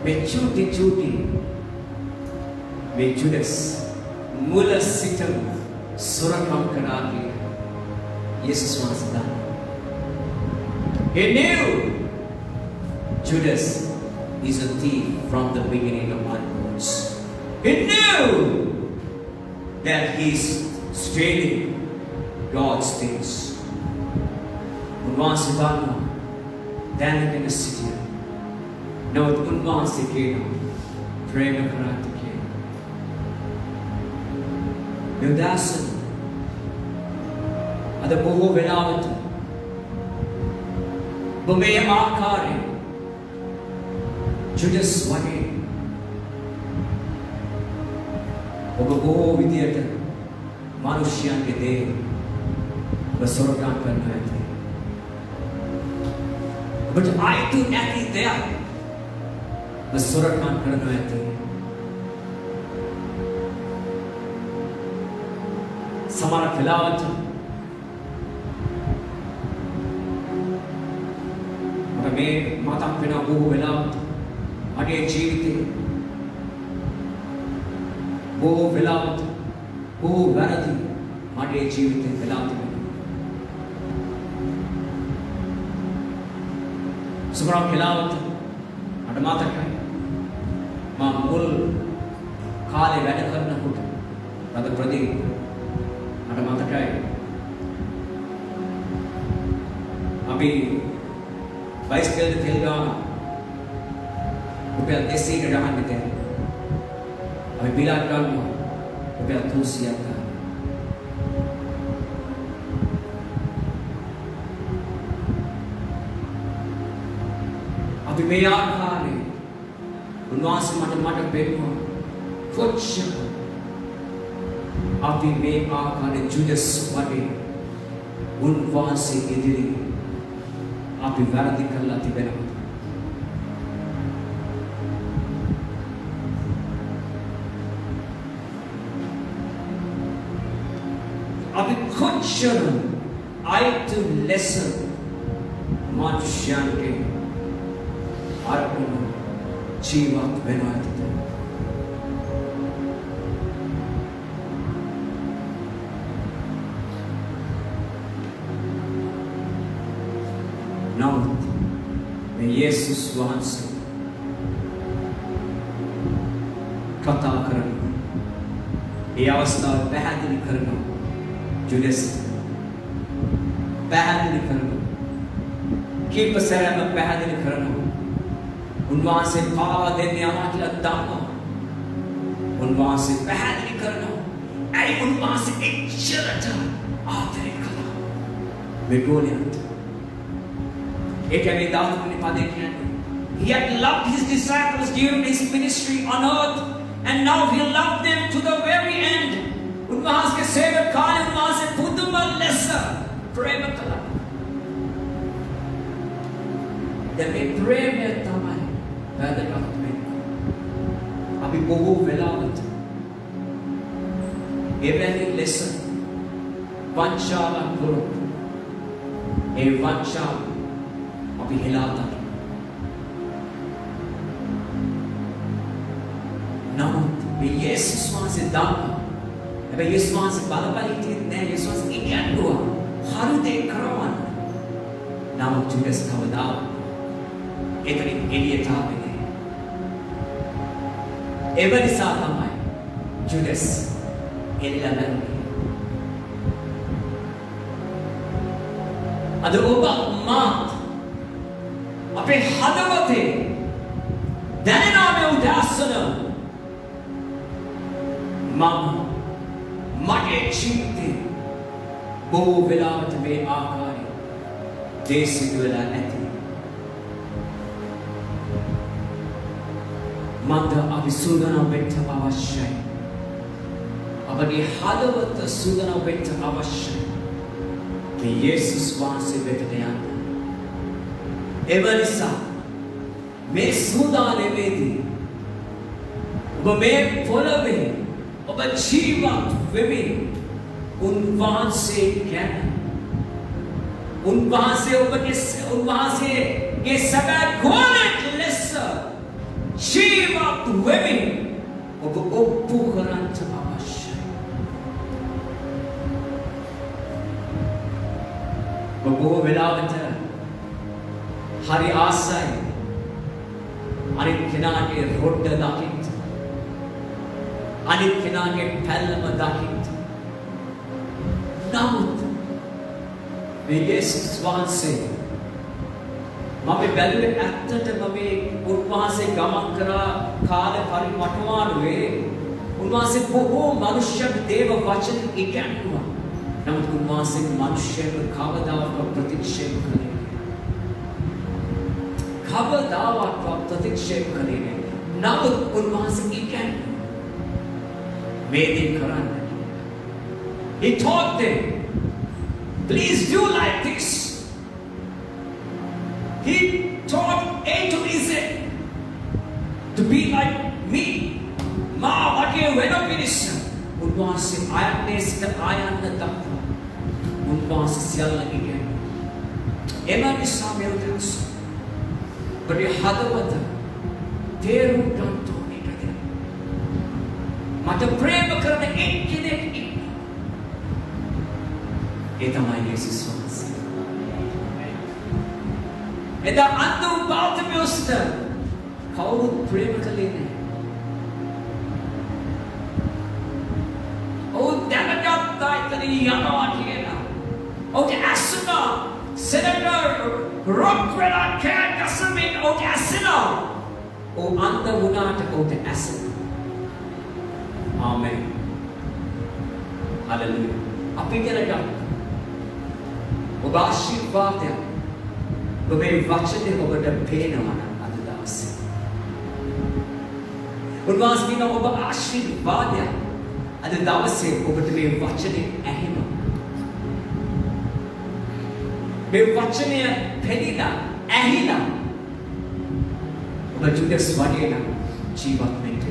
මේ චූටි මේ ජුඩස් මුල සිටම සොරකම් කරා කියලා යේසුස් වහන්සේ දන්නවා. He knew Judas is a thief from the beginning of onwards. He knew that he's stealing God's things. උන්වහන්සේ දන්නවා දැනගෙන සිටියා. නමුත් උන්වහන්සේ කියනවා ප්‍රේම කරාට කියලා. යුදාසන් අද බොහෝ වෙලාවට මේ ආකාරයෙන් ජුඩස් වගේ ඔබ බොහෝ විදියට මිනිස්යන්ගේ දේ ඔබ සොරකම් කරනවා ඇති. ඔබට අයිති නැති දෙයක් ඔබ සොරකම් කරනවා ඇති. සමහර වෙලාවට මේ මතක් වෙන බොහෝ වෙලාවට මගේ ජීවිතේ බොහෝ වෙලාවට බොහෝ වැරදි මගේ ජීවිතේ වෙලා තිබෙනවා. සමහර වෙලාවට මට මතකයි මම මුල් කාලේ වැඩ කරනකොට රද ප්‍රදීප් මට මතකයි අපි බයිස්කල් තෙල් ගාන රුපියල් 200කට ගහන්න දෙන්න. අපි බිලක් ගන්නවා රුපියල් 300ක් ගන්න. අපි මේ ආකාරයෙන් උන්වහන්සේ මට පෙන්වුවා කොච්චර අපි මේ ආකාරයෙන් ජුඩස් වගේ උන්වහන්සේ ඉදිරියේ අපි වැරදි කළා තිබෙනවා. අපි කොච්චර අයිතු ලෙස මනුෂ්‍යයන්ගේ අරමුණු ජීවත් වෙනවාද? නමුත් මේ යේසුස් වහන්සේ කතා කරනවා. ඒ අවස්ථාව පැහැදිලි කරනවා. ජුඩස් පැහැදිලි කරනවා. කීප සැරයක් පැහැදිලි කරනවා. උන්වහන්සේ පාවා දෙන්නේ යනවා කියලා දන්නවා. උන්වහන්සේ පැහැදිලි කරනවා. ඇයි උන්වහන්සේ එච්චරට ආදරය කළා මේ ගෝලියට? ඒකනේ දාතුනේ පදේ කියන්නේ. He had loved his disciples during his ministry on earth, and now he loved them to the very end. උන්වහන්සේගේ සේවක කාලේ උන්වහන්සේ පුදුම ලෙස ප්‍රේම කළා. මේ ප්‍රේමය තමයි වැදගත් වෙන්නේ. අපි බොහෝ වෙලාවට එවැනි ලෙස වංචාවක් කරොත් ඒ වංචාව අපි හෙලා දකිනවා. නමුත් මේ යේසුස් වහන්සේ දන්නවා. හැබැයි යේසුස් වහන්සේ බලපෑලිටියෙත් නෑ. යේසුස් වහන්සේ ඉගෙනුවා හරි දේ කරවන්න. නමුත් ජුඩස් කවදාවත් එතනින් එළියට ආවේ නෑ. ඒ නිසා තමයි ජුඩස් එළියට යන්නේ. අද ඔබ මාත් අපේ හදවතේ දැනෙනා මේ උදාසන මගේ ජීවිතේ බොහෝ වෙලාවට මේ ආකාරයෙන් දේශිත වෙලා නැති. මන්ද අපි සූදානම් වෙන්න අවශ්‍යයි. අපගේ හදවත සූදානම් වෙන්න අවශ්‍යයි. මේ යේසුස් වහන්සේ වෙතට යන්න. එවනිසා මේ සූදානමේදී ඔබ මේ පොළවේ ඔබ ජීවත් වෙමින් උන්වහන්සේ ගැන උන්වහන්සේගේ සැබෑ ගෝලෙක් ලෙස ජීවත් වෙමින් ඔබ ඔප්පු කරන්න අවශ්‍යයි. ඔබ බොහෝ වෙලාවට හරි ආසයි අනිත් කෙනාගේ රොඩ්ඩ දකින්න, අනිත් කෙනාගේ පැල්ලම දකින්න. නමුත් මේ යේසුස් වහන්සේ මම බැලුවේ ඇත්තටම මේ උන්වහන්සේ ගමන් කරා කාලේ පරිවර්තමානුවේ උන්වහන්සේ බොහෝ මනුෂ්‍ය දේව වචන ඉගෙනුවා. නමුත් උන්වහන්සේ මනුෂ්‍යව කවදාවත් ප්‍රතික්ෂේප කළේ කවදාවත් ප්‍රතික්ෂේප කළේ නැහැ. නමුත් උන්වහන්සේ ඉගෙනුවා මේ දේ කරන්න. He taught them, please do like this. He taught A to Z to be like me. Ma wage wena pinissa. Unwase ayatnesita ayanna dakwa. Unwase siyalla igen. Ema nisa merutas. Bari hadawata teru ganto ekade. Mata prema karana ekkenek inna. E tamai Jesus වහන්සේ. එදා අන්ධ බාර්තිමෙව්ස්ට කවුරුත් ප්‍රේම කළේ නැහැ. ඔව් දැනගත්තා එතන යනවා කියලා. ඔහුට ඇසුණා සෙනටර් රොක්වෙලා කෑ ගසමින් ඔහුට ඇසෙනවා. ඔහු අන්ධ වුණාට ඔහුට ඇසෙනවා. ආමෙන්. හලෙලුයා. අපි කරගන්න. ඔබ ආශිර්වාදයක් ඔබේ වචනේ ඔබට පේනවා නම් අද දවසේ. උන්වහන්සේ කියන ඔබ ආශිර්වාදයක් අද දවසේ ඔබට මේ වචනේ ඇහෙනවා. මේ වචනය පෙනිලා ඇහිලා ඔබ ජුදස් වගේ නම් ජීවත් වෙන්න.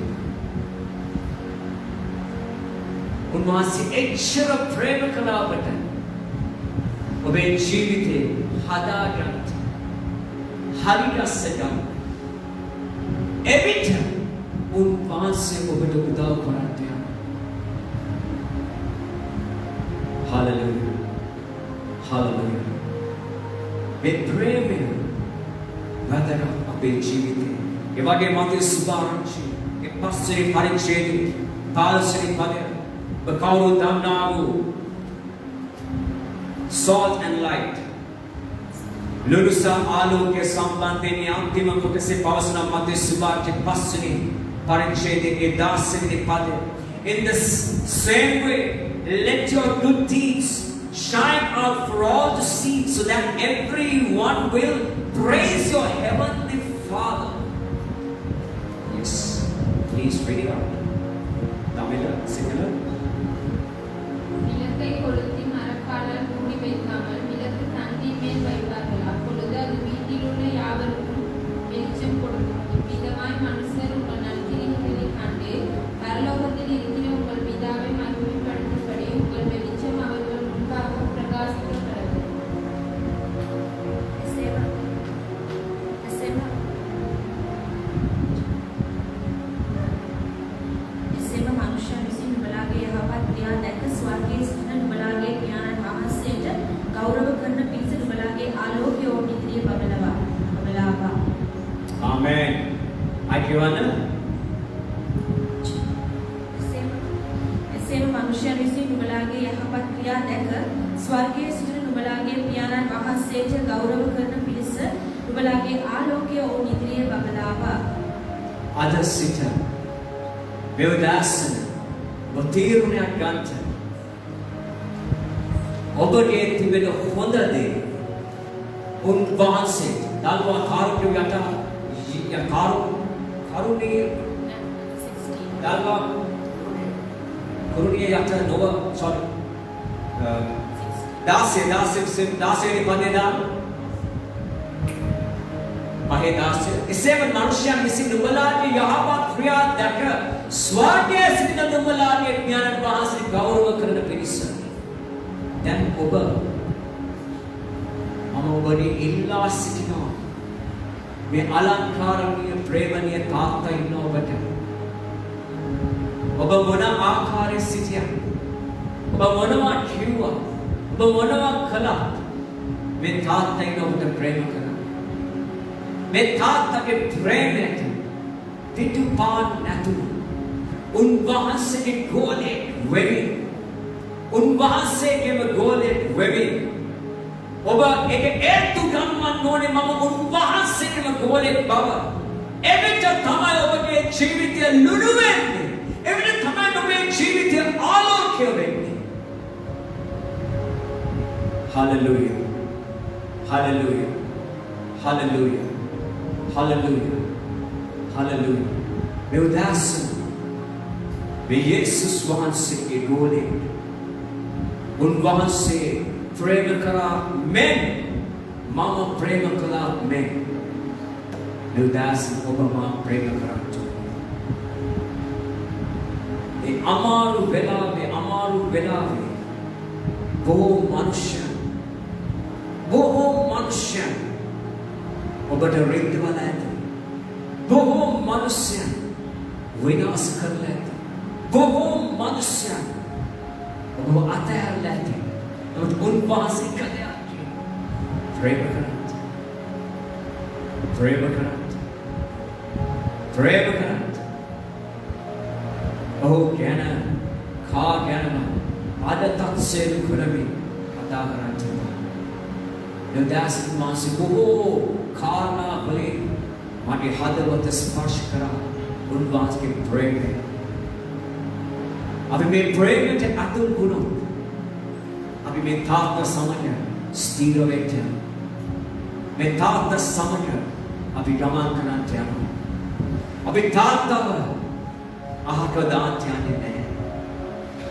උන්වහන්සේ එච්චර ප්‍රේම කළා ඔබට. ඔබේ ජීවිතේ හදාගන්න හරියස්ස ගන්න. එවිට උන්වහන්සේ ඔබට උදව් කරන්න යනවා. Hallelujah. Hallelujah. මේ ප්‍රේමය වැදගත් අපේ ජීවිතේ. ඒ වගේ මගේ සුභාරංචි ඒ පස්සේ පරිච්ඡේදයේ 15 පදය ඔබ කවුරුත් දන්නා වූ salt and light ලුරුසා ආලෝකයේ සම්බන්ධයෙන් අන්තිම කොටසේ පවසන මගේ සුභාරංචි පස්සේ පරිච්ඡේදයේ 16 පදය. In the same way, let your good deeds shine out for all to see, so that everyone will praise your heavenly Father. Yes, please read it out. Tamil, Sinhala. நிலத்தை கொளுத்தி மரக்காலால் மூடி வைக்காமல் நிலத்து தண்ணீர் மேல் வைப்பார்கள். அப்பொழுது அது வீட்டில் உள்ள யாவருக்கும் வெளிச்சம் கொடுக்கும். இவ்விதமாய் மனுஷர் உங்கள் நற்கிரியைகளைக் கண்டு பரலோகத்தில் இருக்கிற உங்கள் பிதாவை மகிமைப்படுத்தும்படி உங்கள் வெளிச்சம் அவர்கள் முன்பாக பிரகாசிக்க கடவுள். එසේම මනුෂ්‍යයන් විසින් නුඹලාගේ යහපත් ක්‍රියා දැක ස්වර්ගයේ සිටින නුඹලාගේ පියාණන් වහන්සේට ගෞරව කරන පිණිස නුඹලාගේ ආලෝකය ඔවුන් ඉදිරියේ බබලවා. Amen. Aikiwana. එසේම මනුෂ්‍යයන් විසින් නුඹලාගේ යහපත් ක්‍රියා දැක ස්වර්ගයේ සිටින නුඹලාගේ පියාණන් වහන්සේට ගෞරව කරන පිණිස නුඹලාගේ ආලෝකය ඔවුන් ඉදිරියේ බබලාවා. අද සිට මෙවදාසන වතීරුණයක් ගන්නට ඔබගේ තිබෙන හොඳ දේ උන්වහන්සේ දල්වා කාරුණ්‍ය යට කරුණීය දල්වා කරුණීය යට නොව sorry 16 පදේදා මහේ 16 එසේම මනුෂ්‍යයන් විසින් නුඹලාගේ යහපත් ක්‍රියා දැක ස්වර්ගයේ සිටින නුඹලාගේ ඥාන වහන්සේ ගෞරව කරන පිණිස දැන් ඔබ මම ඔබගේ ඉල්ලා සිටිනවා මේ අලංකාරණීය ප්‍රේමණීය තාත්තා ඉන්න ඔබට ඔබ මොන ආකාරයේ සිටියත් ඔබ මොනවා කිව්වා ඔබ මොනවා කළත් මේ තාත්තා ඉන්න ඔබට ප්‍රේම කරනවා. මේ තාත්තගේ ප්‍රේමයට පිටුපාන් නැතුව උන්වහන්සේගේ ගෝලෙක් වෙමින් උන්වහන්සේගේම ගෝලෙක් වෙමින් ඔබ එක ඒත්තු ගන්නවන්න ඕනේ මම උන්වහන්සේගේම ගෝලෙක් බව. එවිට තමයි ඔබගේ ජීවිතය ලුණු වෙන්නේ. එවිට තමයි ඔබේ ජීවිතය ආලෝකය වෙන්නේ. Hallelujah. Hallelujah. Hallelujah. Hallelujah. Hallelujah. මේ උදාසන මේ යේසුස් වහන්සේගේ ගෝලෙක් උන්වහන්සේ ප්‍රේම කරා මෙන් මම ප්‍රේම කළා මෙන් මේ උදාසන ඔබ මා ප්‍රේම කරා. ඒ අමාරු වෙලාවේ බොහෝ මනුෂ්‍යයන් ඔබට රිද්දවලා ඇත. බොහෝ මනුෂ්‍යයන් විනාශ කරලා ඇත. බොහෝ මනුෂ්‍යයන් ඔබ අතහැරලා ඇත. නමුත් උන්වහන්සේ කළා ප්‍රේම කරත් ඔහු ගැන කා ගැන අද තත්සේරු කරමින් කතා කරන්නේ. යොදාසින් මාසේ බොහෝ කාරණා වලින් මගේ හදවත ස්පර්ශ කරා උන්වහන්සේගේ ප්‍රේමය. අපි මේ ප්‍රේමයට අතුල් වුණොත් අපි මේ තාත්තා සමග ස්ථිර වෙන්න. මේ තාත්තා සමග අපි ගමන් කරන්න යනවා. අපි තාත්තව අහක දාන්න යන්නේ නැහැ.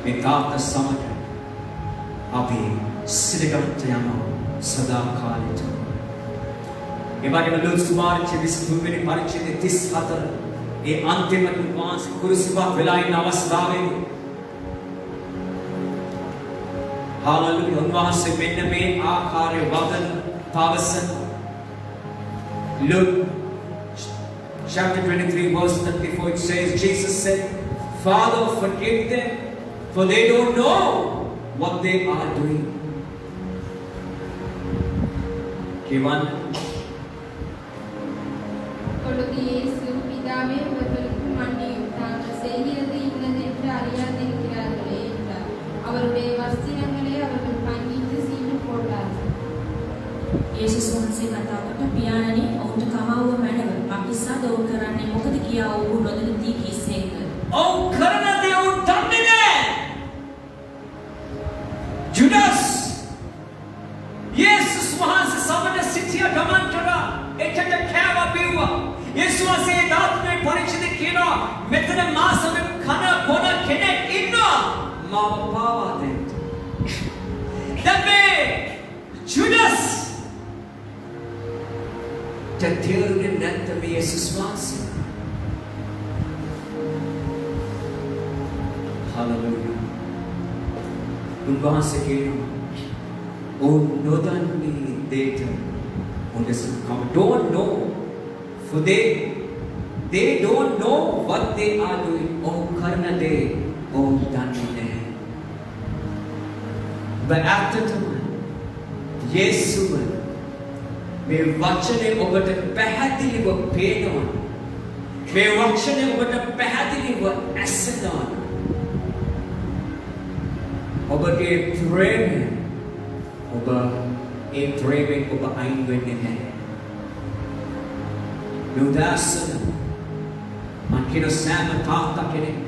මේ තාත්තා සමග අපි සිරගත් යනවා සදා කාලෙට. ඒ වගේම ලූකස් සුවාර්තයේ 23 වෙනි පරිච්ඡේදයේ 34 ඒ අන්තිම උන්වහන්සේ කුරුසිපත් වෙලා ඉන්න අවස්ථාවේදී හාලෙලූයා උන්වහන්සේ මෙන්න මේ ආකාරයේ වදන පවසන Luke chapter 23 verse 34 it says Jesus said, Father, forgive them, for they don't know what they are doing. Kevan அப்பொழுது இயேசு பிதாவே அவர்களுக்கு மன்னியும் தாங்கள் செய்கிறது இன்னதென்று அறியாதிருக்கிறார்களே என்றார். அவருடைய வஸ்திரங்களை அவர்கள் பங்கிட்டு சீட்டு போட்டார்கள். යේසුස් වහන්සේ කතා කොට පියාණනි ඔවුන්ට කමාව මැනව පකිස්සාද ඔවුන් කරන්නේ මොකද කියා ඔවුහු නොදැනී කීසේක. ඔවුන් කරන දේ ඔවුන් දන්නේ නැහැ. ජුඩස් යේසුස් වහන්සේ සමග සිටිය ගමන් කළා. එකට කෑව බිව්වා. යේසුස් වහන්සේ දාත්මේ පරිච්ඡේද කියනවා මෙතන මා සමග කන බොන කෙනෙක් ඉන්නවා. මාව පාවා දෙන්න. දැන් ජුඩස් තේරුනේ නැත්නම් යේසුස් වහන්සේ. Hallelujah. උන්වහන්සේ කියනවා ඔවුන් නොදන්නේ දේට don't know, for they don't know what they are doing. ඔවුන් කරන දේ ඔවුන් දන්නේ නැහැ. But after that, යේසුව මේ වචනේ ඔබට පැහැදිලිව පේනවා. මේ වචනේ ඔබට පැහැදිලිව ඇසෙනවා. ඔබගේ ප්‍රේමය ඔබ ඒ ප්‍රේමයෙන් ඔබ අයින් වෙන්නේ නැහැ. යුදාසන මං කියන සෑම තාත්තා කෙනෙක්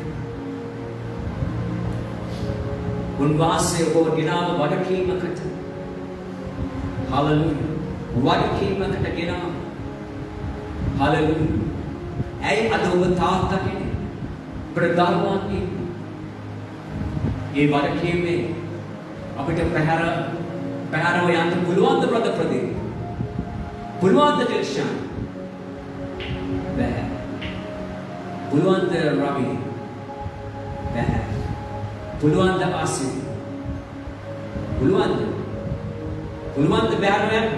උන්වහන්සේ ඔබ ගෙනාව වඩකීමකට Hallelujah. වඩකීමකට ගෙනාව. Hallelujah. ඇයි අද ඔබ තාත්තා කෙනෙක් ප්‍රදානවත් ඉන්නේ? ඒ වඩකීමේ අපිට පැහැරව යන්න පුළුවන්ද බ්‍රදර් ප්‍රදීප්? පුළුවන්ද ඩිල්ෂාන්? බැහැ. පුළුවන්ද රවි? බැහැ. පුළුවන්ද ආසිෆ්? පුළුවන්ද? පුළුවන්ද බැහැර යන්න?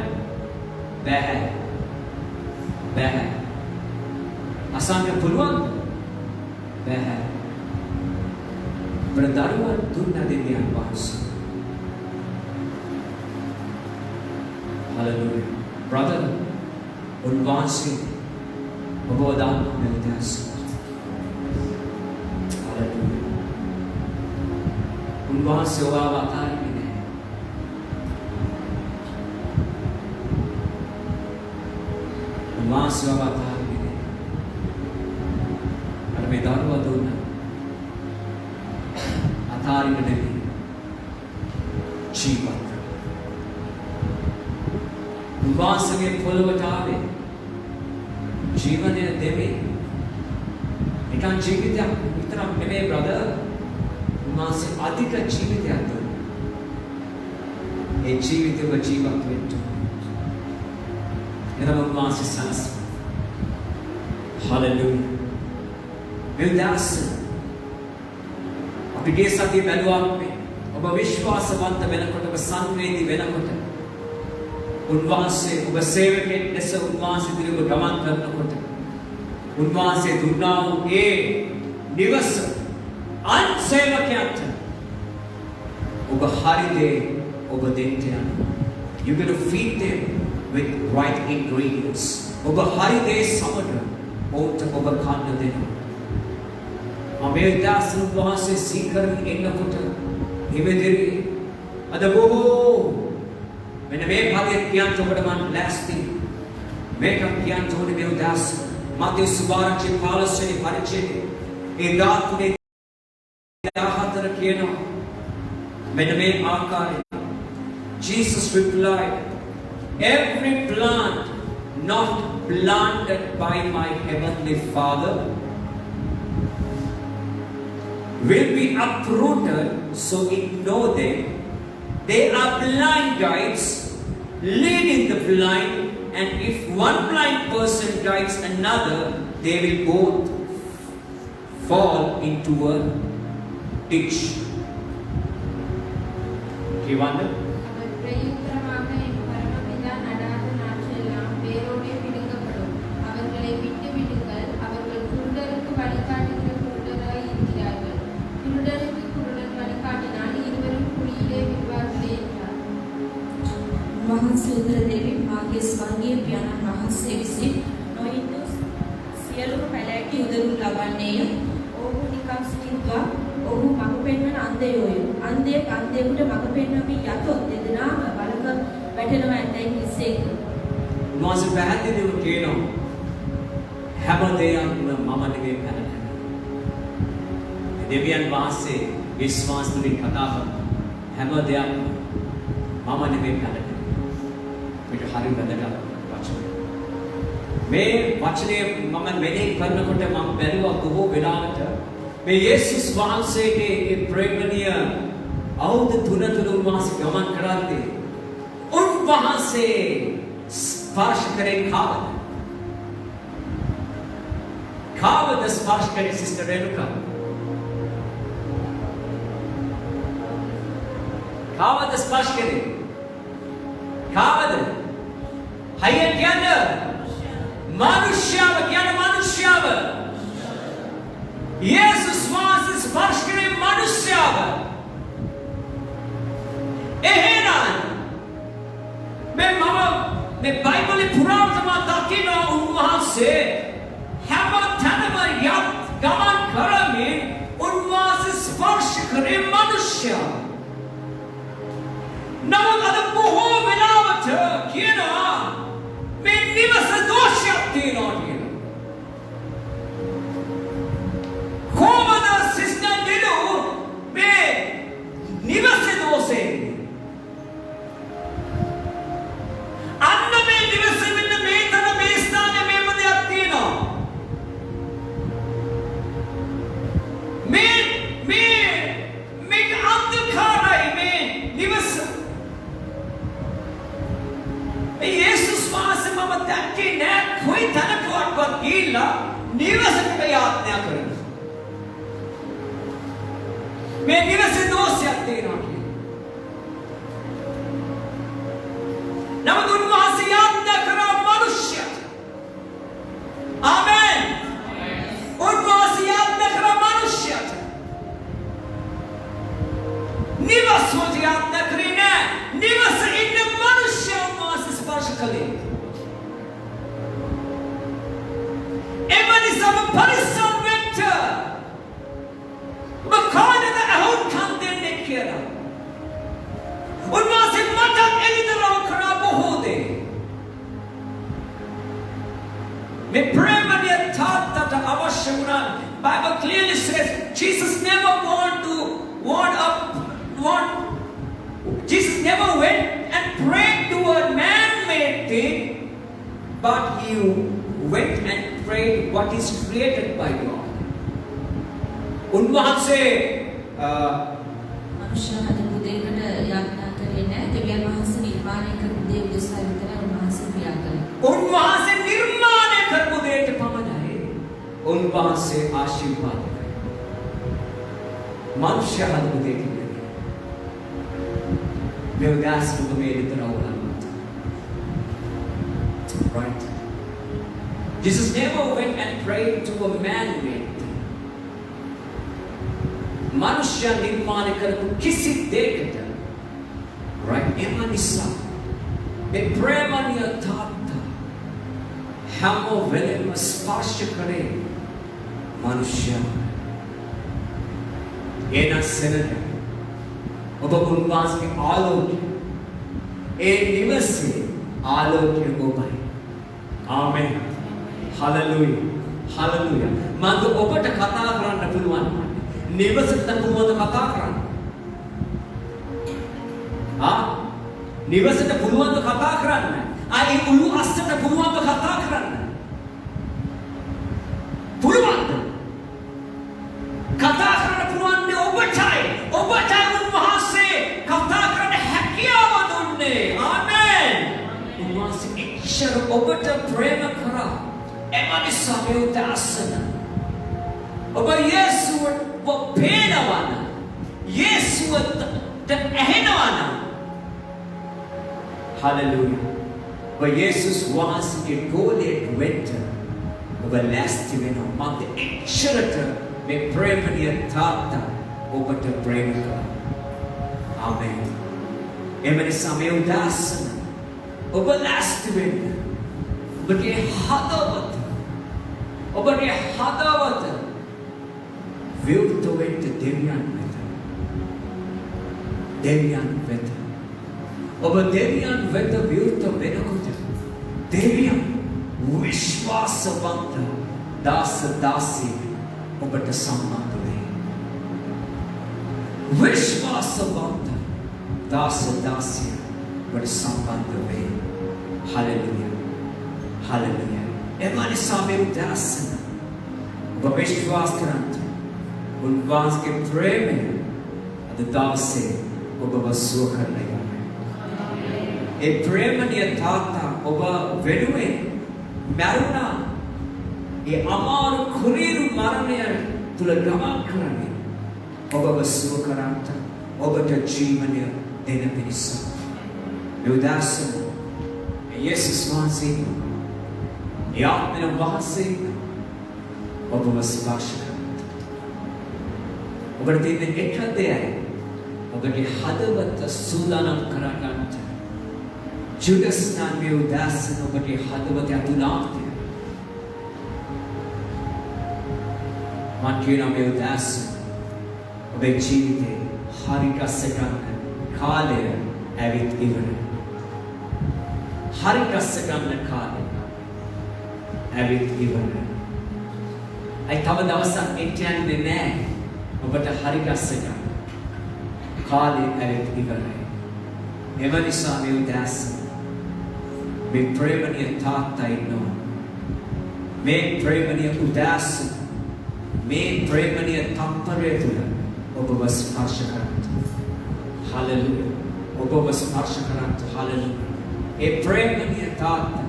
බැහැ. බැහැ. අසංක පුළුවන්ද? බැහැ. Berdaruan tunna දෙවියන් වහන්සේ. Hallelujah. Brother, උන්වහන්සේ ඔබ දාන මෙලෙස. Hallelujah. උන්වහන්සේ ඔබව අතාරින්නේ නැහැ. උන්වහන්සේ ඔබව අතාරින්නේ නැහැ. අර මේ දරුවා දුන්නා අතාරින්න නෙමෙයි ජීවත් උන්වහන්සේගේ පොළොවට ආවේ ජීවනය දෙමේ නිකන් ජීවිතයක් විතරක් නෙමෙයි බ්‍රදර් උන්වහන්සේ අධික ජීවිතයක් දුන්නා ඒ ජීවිතව ජීවත් වෙන්න එනම් උන්වහන්සේ සනස් Hallelujah විද්‍යාස අපිගේ සතිය බැලුවාම ඔබ විශ්වාසවන්ත වෙනකොට ඔබ සංවේදී වෙනකොට උන්වහන්සේ ඔබ සේවකෙක් ලෙස උන්වහන්සේ දිනව ගමන් කරනකොට උන්වහන්සේ දුන්නා වූ ඒ නිවස අන්සේවකයන්ට ඔබ හරිදේ ඔබ දෙන්න යනවා. You're going to feed them with right ingredients. ඔබ හරිදේ සමග ඔවුන්ට ඔබ කන්න දෙනවා. මේ දාසන වහන්සේ සීකරමින් එන්නකොට හිමෙදිරි අද බොහෝ මෙන්න මේ පදේ කියන්න ඔබට මම ලෑස්ති මේක කියන්න ඕනේ මේ දාස මතේ සුභාරංචි 15 වෙනි පරිච්ඡේදයේ ඒ දාතුනේ 14 කියනවා මෙන්න මේ ආකාරයෙන් Jesus replied, every plant not planted by my heavenly Father will be uprooted, so ignore them. They are blind guides leading the blind, and if one blind person guides another, they will both fall into a ditch. Kivanda? அவர் பிரயுத்தரமாக என் பரமபிதா நடாத நாற்றெல்லாம் வேரோடே பிடுங்கப்படும். அவர்களை விட்டு விடுங்கள். அவர்கள் குருடருக்கு வழிகாட்டுகிற குருடராய் இருக்கிறார்கள். குருடருக்கு குருடன் வழிகாட்டினால் இருவரும் குழியிலே விழுவார்களே என்றார். වහන්සේ උත්තර දෙමින් මාගේ ස්වර්ගීය පියාණන් වහන්සේ විසින් නොඉන්නු සියලුම පැලැටි උදවු ලබන්නේය. ඔහු නිකම් සිටින්වා ඔහු මඟ පෙන්වන අන්ධයෝය. අන්ධයෙක් අන්ධයෙකුට මඟ පෙන්වමින් යතොත් දෙදෙනාම බලක වැටෙනවා ඇතැයි කිසේක. උන්වහන්සේ පැහැදිලිව කියනවා හැම දෙයක්ම මම නෙවෙයි පැනන්නේ. දෙවියන් වහන්සේ විශ්වාස තුලින් කතා කරන හැම දෙයක්ම මම නෙවෙයි පැනන්නේ. මේක හරිය වැදගත් වචනයක්. මේ වචනේ මම මෙලේ කරනකොට මම බැලුවා බොහෝ වෙලාවට මේ යේසුස් වහන්සේගේ ඒ ප්‍රේමණීය අවුරුදු 3 තුල උන්වහන්සේ ගමන් කරද්දී උන්වහන්සේ ස්පර්ශ කරේ කාවද? කාවද ස්පර්ශ කරේ සිස්ටර් රේණුකා? කාවද ස්පර්ශ කරේ? කාවද? හයිය කියන්නේ මනුෂ්‍යව කියන්නේ මනුෂ්‍යව. යේසුස් වහන්සේ ස්පර්ශ කරේ මනුෂ්‍යව. එහෙනම් මේ බයිබලේ පුරාවටම දකින්න උන්වහන්සේ හැම තැනම ගමන් කරමින් උන්වහන්සේ ස්පර්ශ කරේ මනුෂ්‍යව. නමුත් අද බොහෝ වෙලාවට කියනවා මේ නිවස දෝෂයක් තියෙනවා කියලා. කොහොමද සිස්ටර් දෙලු මේ නිවස දෝෂේ? අන්න මේ නිවස මෙන්න මේ තන මේ ස්ථානේ මේම දෙයක් තියෙනවා. මේක අන්ධකාරයි මේ නිවස. යේසුස් වහන්සේ මම දැක්කේ නෑ කොයි තැනකවත් ගිහිල්ලා නිවසකට යාත්‍රා කරනවා. මේ නිවසේ දෝෂයක් තියෙනවා කියලා. නමුත් උන්වහන්සේ යාත්‍රා කරා මනුෂ්‍යයට. ආමෙන්. උන්වහන්සේ යාත්‍රා කරා මනුෂ්‍යයට. නිවස වලට යාත්‍රා කරේ නෑ. නිවසේ ඉන්න මනුෂ්‍යව ස්පර්ශ කළේ. එමණිසම පරිස්සම් වෙච්ච. මකානද අහුම්කම් දෙන්නේ කියලා. උන්වහන්සේ මට එළිදරව් කරා බොහෝ දේ. මේ ප්‍රේමණීය තාත්තට අවශ්‍ය වුණා. Bible clearly says Jesus never Jesus never went and prayed to a man-made thing, but he went and prayed what is created by God. උන්වහන්සේ මනුෂ්‍ය හදපු දෙයකට යාඥා කරේ නැහැ. දෙවියන් වහන්සේ නිර්මාණය කරපු දේ උදෙසා විතරයි උන්වහන්සේ ක්‍රියා කළේ. උන්වහන්සේ නිර්මාණය කරපු දෙයට පමණයි උන්වහන්සේ ආශිර්වාද කළේ. මනුෂ්‍ය හදපු දෙයකින් meu gasto do meio literal. Right? Jesus never went and prayed to a man-made thing. Manusya nirmane karappu kisi dekata. Right? Emanisa. Me premaniya tatta. Hamo velema sparsha kare. Manusya. Ena senate. ඔබ උන්වහන්සේගේ ආලෝකය ඒ නිවසේ ආලෝකය ඔබයි. ආමෙන්. Hallelujah. Hallelujah. මම ඔබට කතා කරන්න පුළුවන්. නිවසට පුළුවන් කතා කරන්න. නිවසට පුළුවන් කතා කරන්න. ආයි උළු අස්සට පුළුවන් කතා කරන්න. පුළුවන්. කතා කරන්න පුළුවන් ඔබටයි. ඔබටයි උන්වහන්සේ කතා කරන්න ඔබට ප්‍රේම කරා. එම නිසා මේ උදෑසන ඔබ යේසුව පේනවා නම්, යේසුවට ඇහෙනවා නම්, හලෙලූයා. ඔබ යේසුස් වහන්සේගේ ගෝලයට වෙන්න ඔබ ලෑස්ති වෙනවා. මත එච්චරට මේ ප්‍රේමණීය තාත්තා ඔබට ප්‍රේම කරා. ආමේන්. එම නිසා මේ උදෑසන ඔබ ලෑස්ති වෙන්න. ඔබගේ හදවත විවෘත වෙන්න දෙවියන් වෙත. ඔබ දෙවියන් වෙත විවෘත වෙනකොට දෙවියන් විශ්වාසවන්ත දාස දාසී ඔබට සම්බන්ධ වේ. විශ්වාසවන්ත දාස දාසී ඔබට සම්බන්ධ වේ. හලෙලූයා. හලෙලූයා. එමණි සමේ උදෑසන ඔබ විශ්වාස කරන්න. උන්වහන්සේගේ ප්‍රේමය අද දවසේ ඔබව සුව කරනවා. ඒ ප්‍රේමණීය තාත්තා ඔබ වෙනුවෙන් මරුණා. ඒ අමාරු කුරීරු මරණය තුල ගමන් කරන්නේ ඔබව සුව කරන්ට, ඔබට ජීවනය දෙන පිණිස. මේ උදෑසන යේසුස් වහන්සේ යාත්මන වහන්සේ ඔබව ස්පර්ශ කරන්න. ඔබට තියෙන එක දෙයයි ඔබගේ හදවත සූදානම් කරගන්න. ජුඩස් නම් මේ උදෑසන ඔබගේ හදවත ඇතුළාන්තය. මම කියනවා මේ උදෑසන ඔබේ ජීවිතේ හරි ගස්ස ගන්න කාලය ඇවිත් ඉවරයි. හරි ගස්ස ගන්න කාලය ඇවිත් ඉවරයි. අයි තව දවසක් එන්නේ නැහැ. ඔබට හරි ගස්ස ගන්න කාලය ඇවිත් ඉවරයි. එම නිසා මේ උදෑසන මේ ප්‍රේමණීය තාත්තා ඉන්නවා. මේ ප්‍රේමණීය උදෑසන මේ ප්‍රේමණීය තත්පරය තුළ ඔබව ස්පර්ශ කරන්න. හලෙලූයා. ඔබව ස්පර්ශ කරන්න. හලෙලූයා. ඒ ප්‍රේමණීය තාත්තා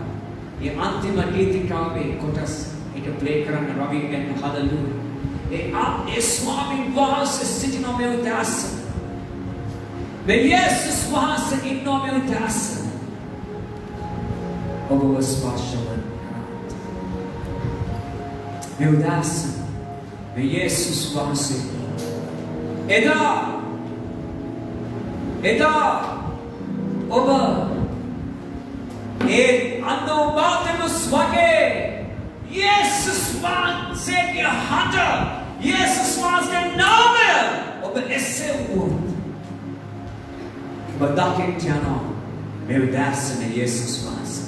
ඒ අන්තිම ගීතිකාවේ කොටස් එක ප්ලේ කරන්න රවි එන්න. හලෙලූයා. ඒ ස්වාමීන් වහන්සේ සිටින මේ උදෑසන මේ යේසුස් වහන්සේ ඉන්නවා මේ උදෑසන ඔබව ස්පර්ශ කරන්න. මේ උදෑසන මේ යේසුස් වහන්සේ එදා ඔබ ඒ අන්දෝබාතමස් වගේ යේසුස් වහන්සේගේ හට යේසුස් වහන්සේගේ නාමය ඔබ එසෙව්වොත් ඔබ දකින්න යනවා මේ උදෑසන යේසුස් වහන්සේ.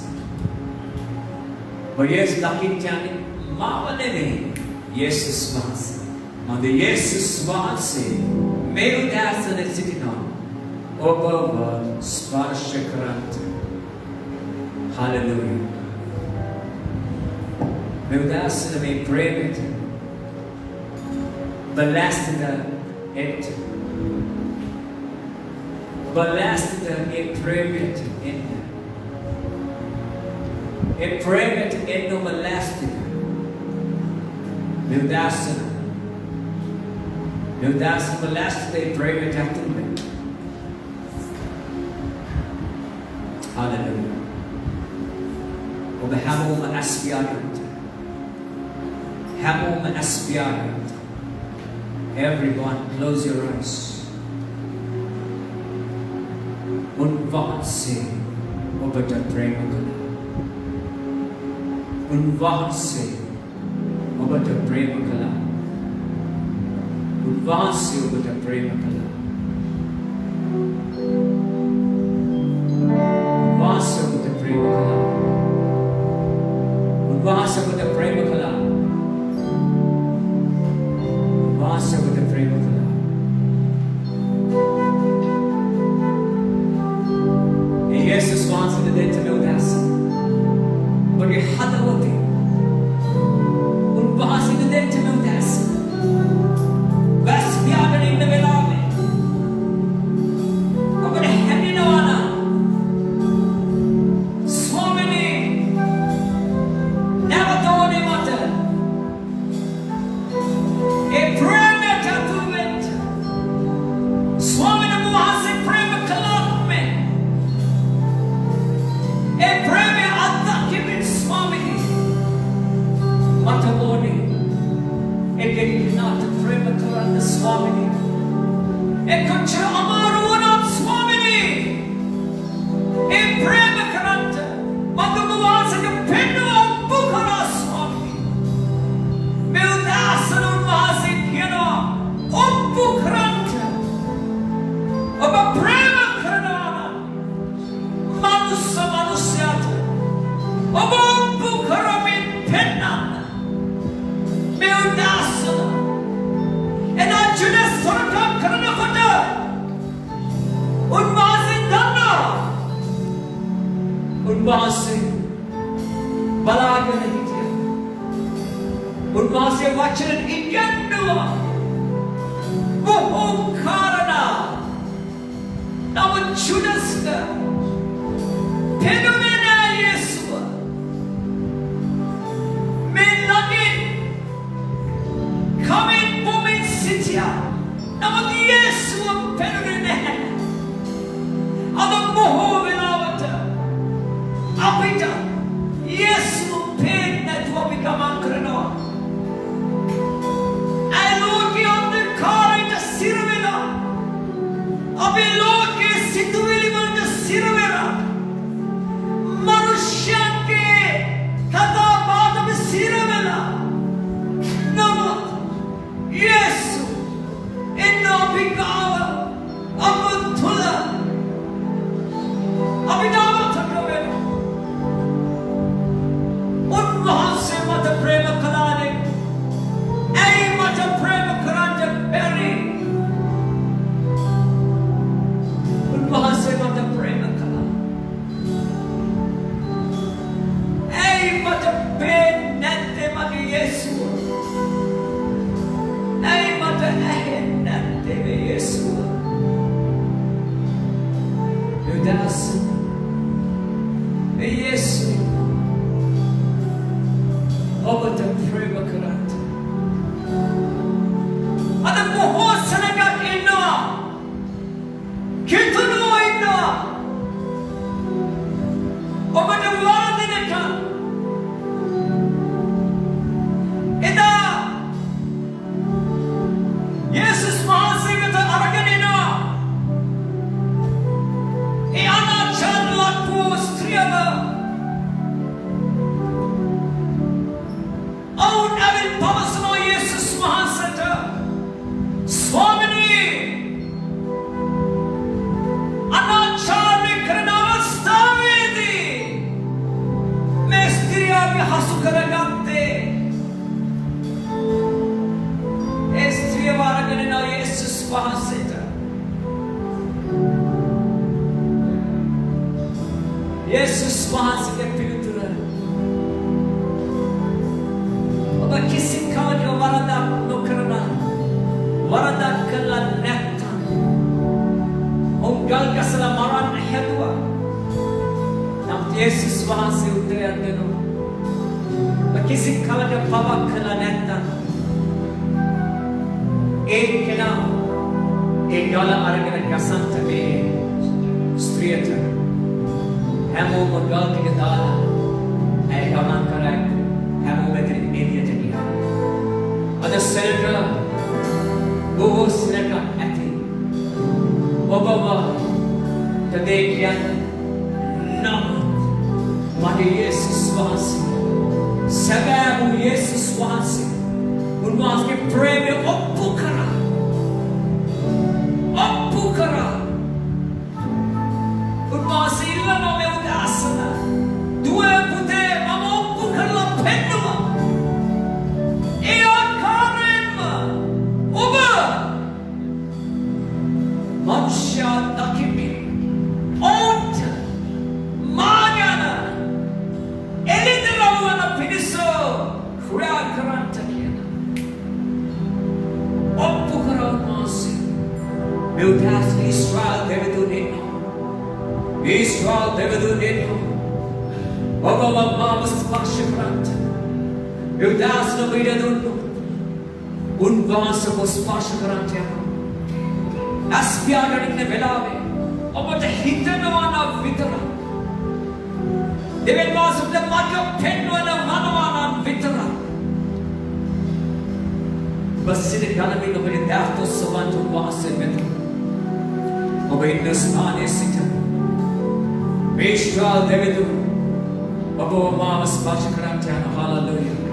ඔබ යේසුස් දකින්න යන්නේ මාව නෙමෙයි යේසුස් වහන්සේ. මන්ද යේසුස් වහන්සේ මේ උදෑසන සිටිනවා ඔබව ස්පර්ශ කරන්න. හලෙලූයා. මේ උදෑසන මේ ප්‍රේමයට බලාස්තිද එත් බලාස්තිද ඒ ප්‍රේමයට එන්න. ඒ ප්‍රේමයට එන්න බලාස්තිද meu dasana last day pray with after. Hallelujah. وبهمهم أسبيانات. همهم أسبيانات. Everyone close your eyes. उनवासे ओबटा प्रेम कला. उनवासे ओबटा प्रेम कला. उनवासे ओबटा प्रेम कला. उनवासे ओबटा प्रेम कला. उनवासे ओबटा प्रेम कला. उनवासे ओबटा प्रेम कला. Jesus wants to get to know that. But you had to work it. वहाँ से निदेश में उदास, बस प्यार नहीं न मिला में, अपने हैनी नवाना, स्वामी ने කොච්චර අමාරු වුණත් ස්වාමිනේ ඒ ප්‍රේම කරන්ට මඟ වාසක පෙන්නුව ඔප්පු කරා ස්වාමී. මේ උදාසන උන්වහන්සේ කියනවා ඔප්පු කරන්ට ඔබ ප්‍රේම කරනවා නම් මනුස්සයාට ඔබ ඔප්පු කරමින් පෙන්නන්න. මේ උදාසන එදා ජුඩස් සොරකම් කරනකොට උන්වහන්සේ දන්නවා. උන්වහන්සේ බලාගෙන හිටියා. උන්වහන්සේ වචන ඉගෙනුවා. බොහෝ කාරණා. නමුත් ජුඩස්ට පෙනුනේ නෑ යේසුව. මේ ළඟින් කමින් බොමින් සිටියා. නමුත් යේසුව පෙනුනේ නෑ. අද බොහෝ වෙලාවට අපිට යේසුව පේන්නේ නැතුව අපි ගමන් කරනවා. ඒ ලෝකයේ අන්ධකාරයට සිර වෙලා අපි ලෝකයේ සිතුවිලි වලට සිර වෙලා මනුෂ්‍යයන්ගේ කතා බහට සිර වෙලා නමුත් යේසු එන්න අපි ගාව අප තුළ අපිට අමතක වෙනවා. උන්වහන්සේ මට ප්‍රේම කළානේ. ඇයි මට ප්‍රේම කරන්න බැරි? උන්වහන්සේ මට ප්‍රේම කළා. ඇයි මට පේන්නේ නැත්තේ මගේ යේසුව? ඇයි මට ඇහෙන්නේ නැත්තේ මේ යේසුව? යුදාස් මේ යේසු ඔබට ප්‍රේම කරත් අද බොහෝ සෙනගක් ඉන්නවා. කිතුනෝ ඉන්නවා. ඔබට වරදිනක එදා යේසුස් වහන්සේට අරගෙන එනවා. ඒ අනාචාරලත් වූ ස්ත්‍රියව ඔවුන් ඇවිත් පවසනවා යේසුස් වහන්සේට ස්වාමිනී අනාචාරය කරන අවස්ථාවේදී මේ ස්ත්‍රියව හසු කරගත්තේ. ඒ ස්ත්‍රියව අරගෙන එනවා යේසුස් වහන්සේට. යේසුස් වහන්සේගේ පිළිතුර ඔබ කිසි කවක වරදක් නොකරන වරදක් කළා නැත්නම් ඔංගල් කසලා මරන්න හැදුවා. නම් යේසුස් වහන්සේ උත්තරයක් දෙනවා. ඔබ කිසි කවක පවක් කළා නැත්නම් ඒ කෙනා ඒ ගල අරගෙන ගසන්ත මේ ස්ත්‍රියට හැමෝම ගල් ටික දාලා ඇය ගමන් කරයි. හැමෝම එතන එළියට ගියා. අද සෙල්ක බොහෝ සෙල්ක ඇති. ඔබව තදේ කියන්නේ නම් මගේ යේසුස් වහන්සේ සැබෑ වූ යේසුස් වහන්සේ උන්වහන්සේගේ ප්‍රේමය ඔප්පු කරා. ඔප්පු කරා. උන්වහන්සේ ඉල්ලනවා මේ උදාසන දුව පුතේ මම ඔප්පු කරලා පෙන්නුවා. ඒ ආකාරයෙන්ම ඔබ මනුෂ්‍ය දකිමින් ඔවුන්ට මාගන එළිදරවන පිණිස ක්‍රියා කරන්නට කියන ඔප්පු කරා උන්වහන්සේ. මේ උදාසන Israel දෙවිතුන් Israel devedunin Baba mamu spashikrant Udas no vidadun Unvasa ko spashikrant Aspyaganikne velave Obata hitanawana vitara Deven vasupta matya penwana vanawana vitara Basine galami no vede darto savantu vase vetara ඔබ ඉන්න ස්ථානයේ සිට මේ ශ්‍රාව දෙවිඳුන් ඔබ මාව ස්පර්ශ කරන්න යන හාලෙලූයා.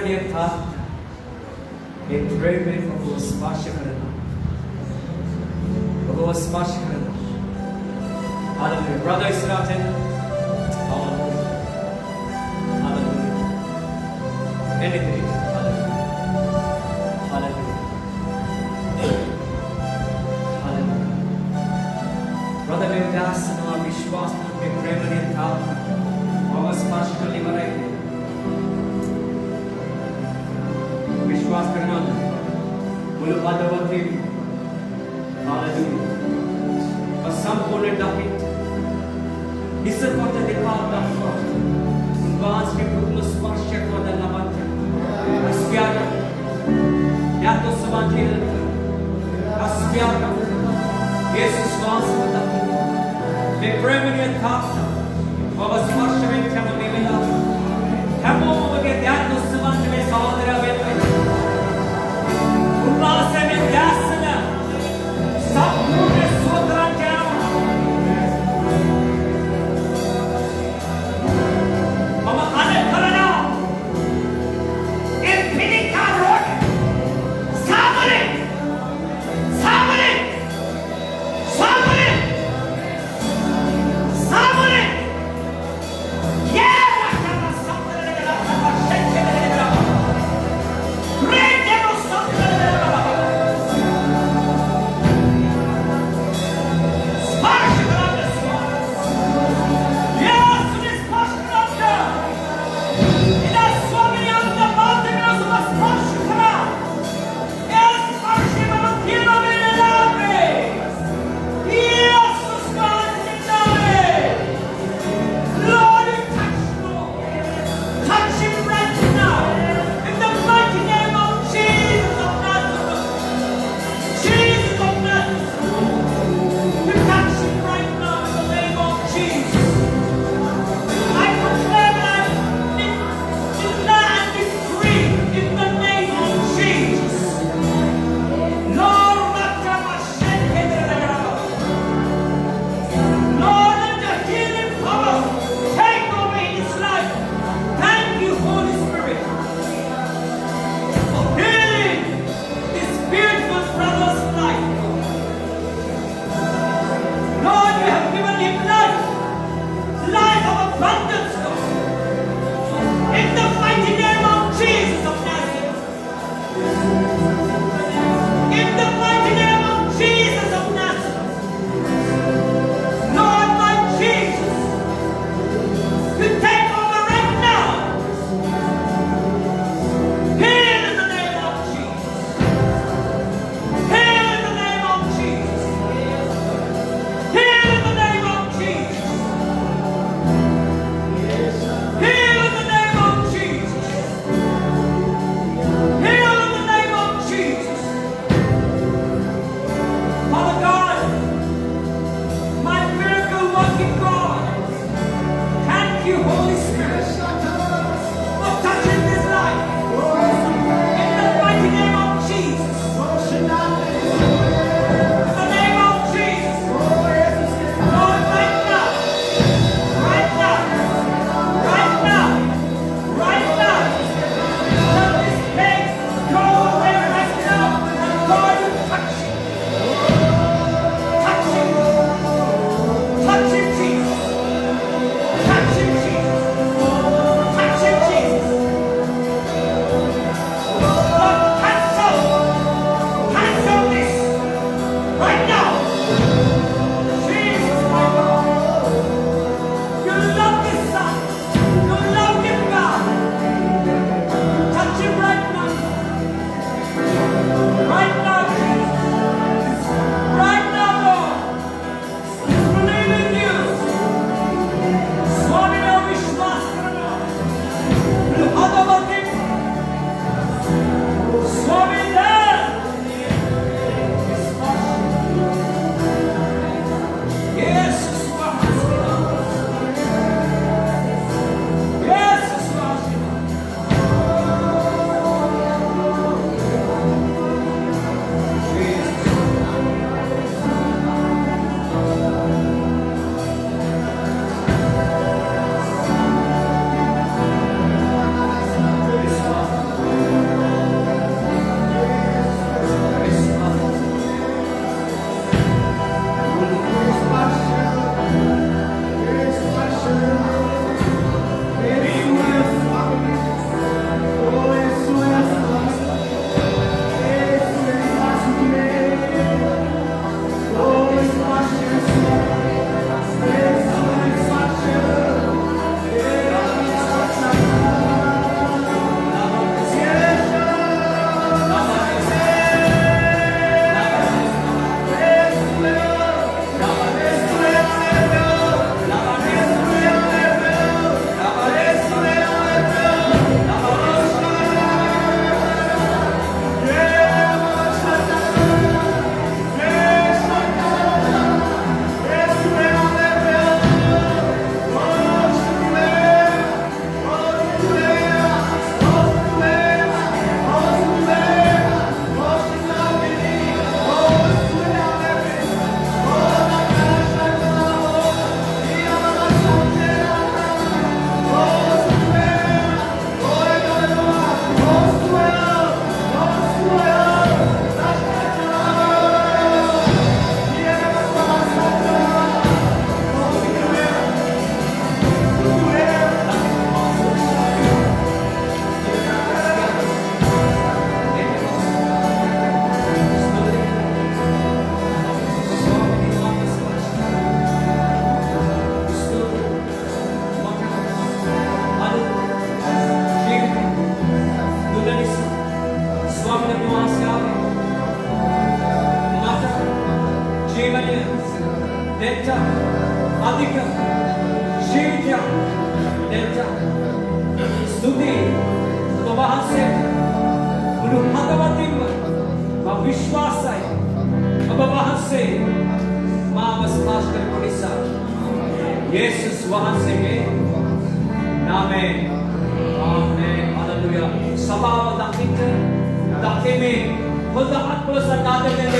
ප්‍රේමණීය තාත්තා ඒ ප්‍රේමයෙන් ඔබව ස්පර්ශ කරනවා. ඔබව ස්පර්ශ කරනවා. Hallelujah. Brother Israel. Hallelujah. Hallelujah. Anything. Hallelujah. Hallelujah. Hallelujah. Brother Vedasana विश्वास में प्रेमणीय තාත්තා ඔබ ස්පර්ශ කරලා ඉවරයි. विश्वास करना मुझे पादवती हालेलुया और संपूर्ण दाहित इस वक्त दिखाता है उनवास के पूर्ण स्पर्श को दलनामत अस्प्यार या तो समाधि अस्प्यार यीशु स्वास होता है वे प्रेमणीय था और स्पर्श में क्या मने मिला हम वो के ध्यान तो समाधि में सहोदर उपास में ध्यान सब पूरे सोदरा क्या हम आने करना एक फिनी का रोड सामने सामने सामने सामने ये रखना सामने लगा शेक लगा रेड डेमो सामने लगा දෙන්න අධික ශීඝ්‍ර දෙන්න ස්තුති ඔබ වහන්සේ මුළු හදවතින්ම මම විශ්වාසයි ඔබ වහන්සේ මාව ස්පර්ශ කරපු නිසා යේසුස් වහන්සේගේ නාමයෙන් ආමේන් හalleluya සභාව දකින්න දකින්නේ හොඳ අත්පොළ සන්නාදයෙන්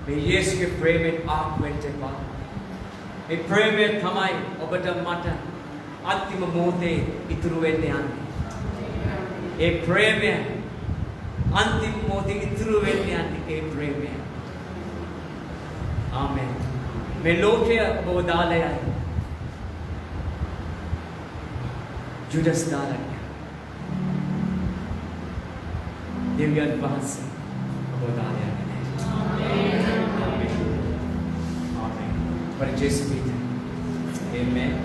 මේ යේසුගේ ප්‍රේමයෙන් ආත්මෙට එපා. මේ ප්‍රේමය තමයි ඔබට මට අන්තිම මොහොතේ ඉතුරු වෙන්න යන්නේ. ඒ ප්‍රේමය අන්තිම මොහොතේ ඉතුරු වෙන්න යන්නේ ඒ ප්‍රේමය. ආමෙන්. මේ ලෝකය ඔබ දාලා යයි. ජුඩස් දාලා යයි. දෙවියන් වහන්සේ ඔබ දාලා යයි. Para Jesus Amen.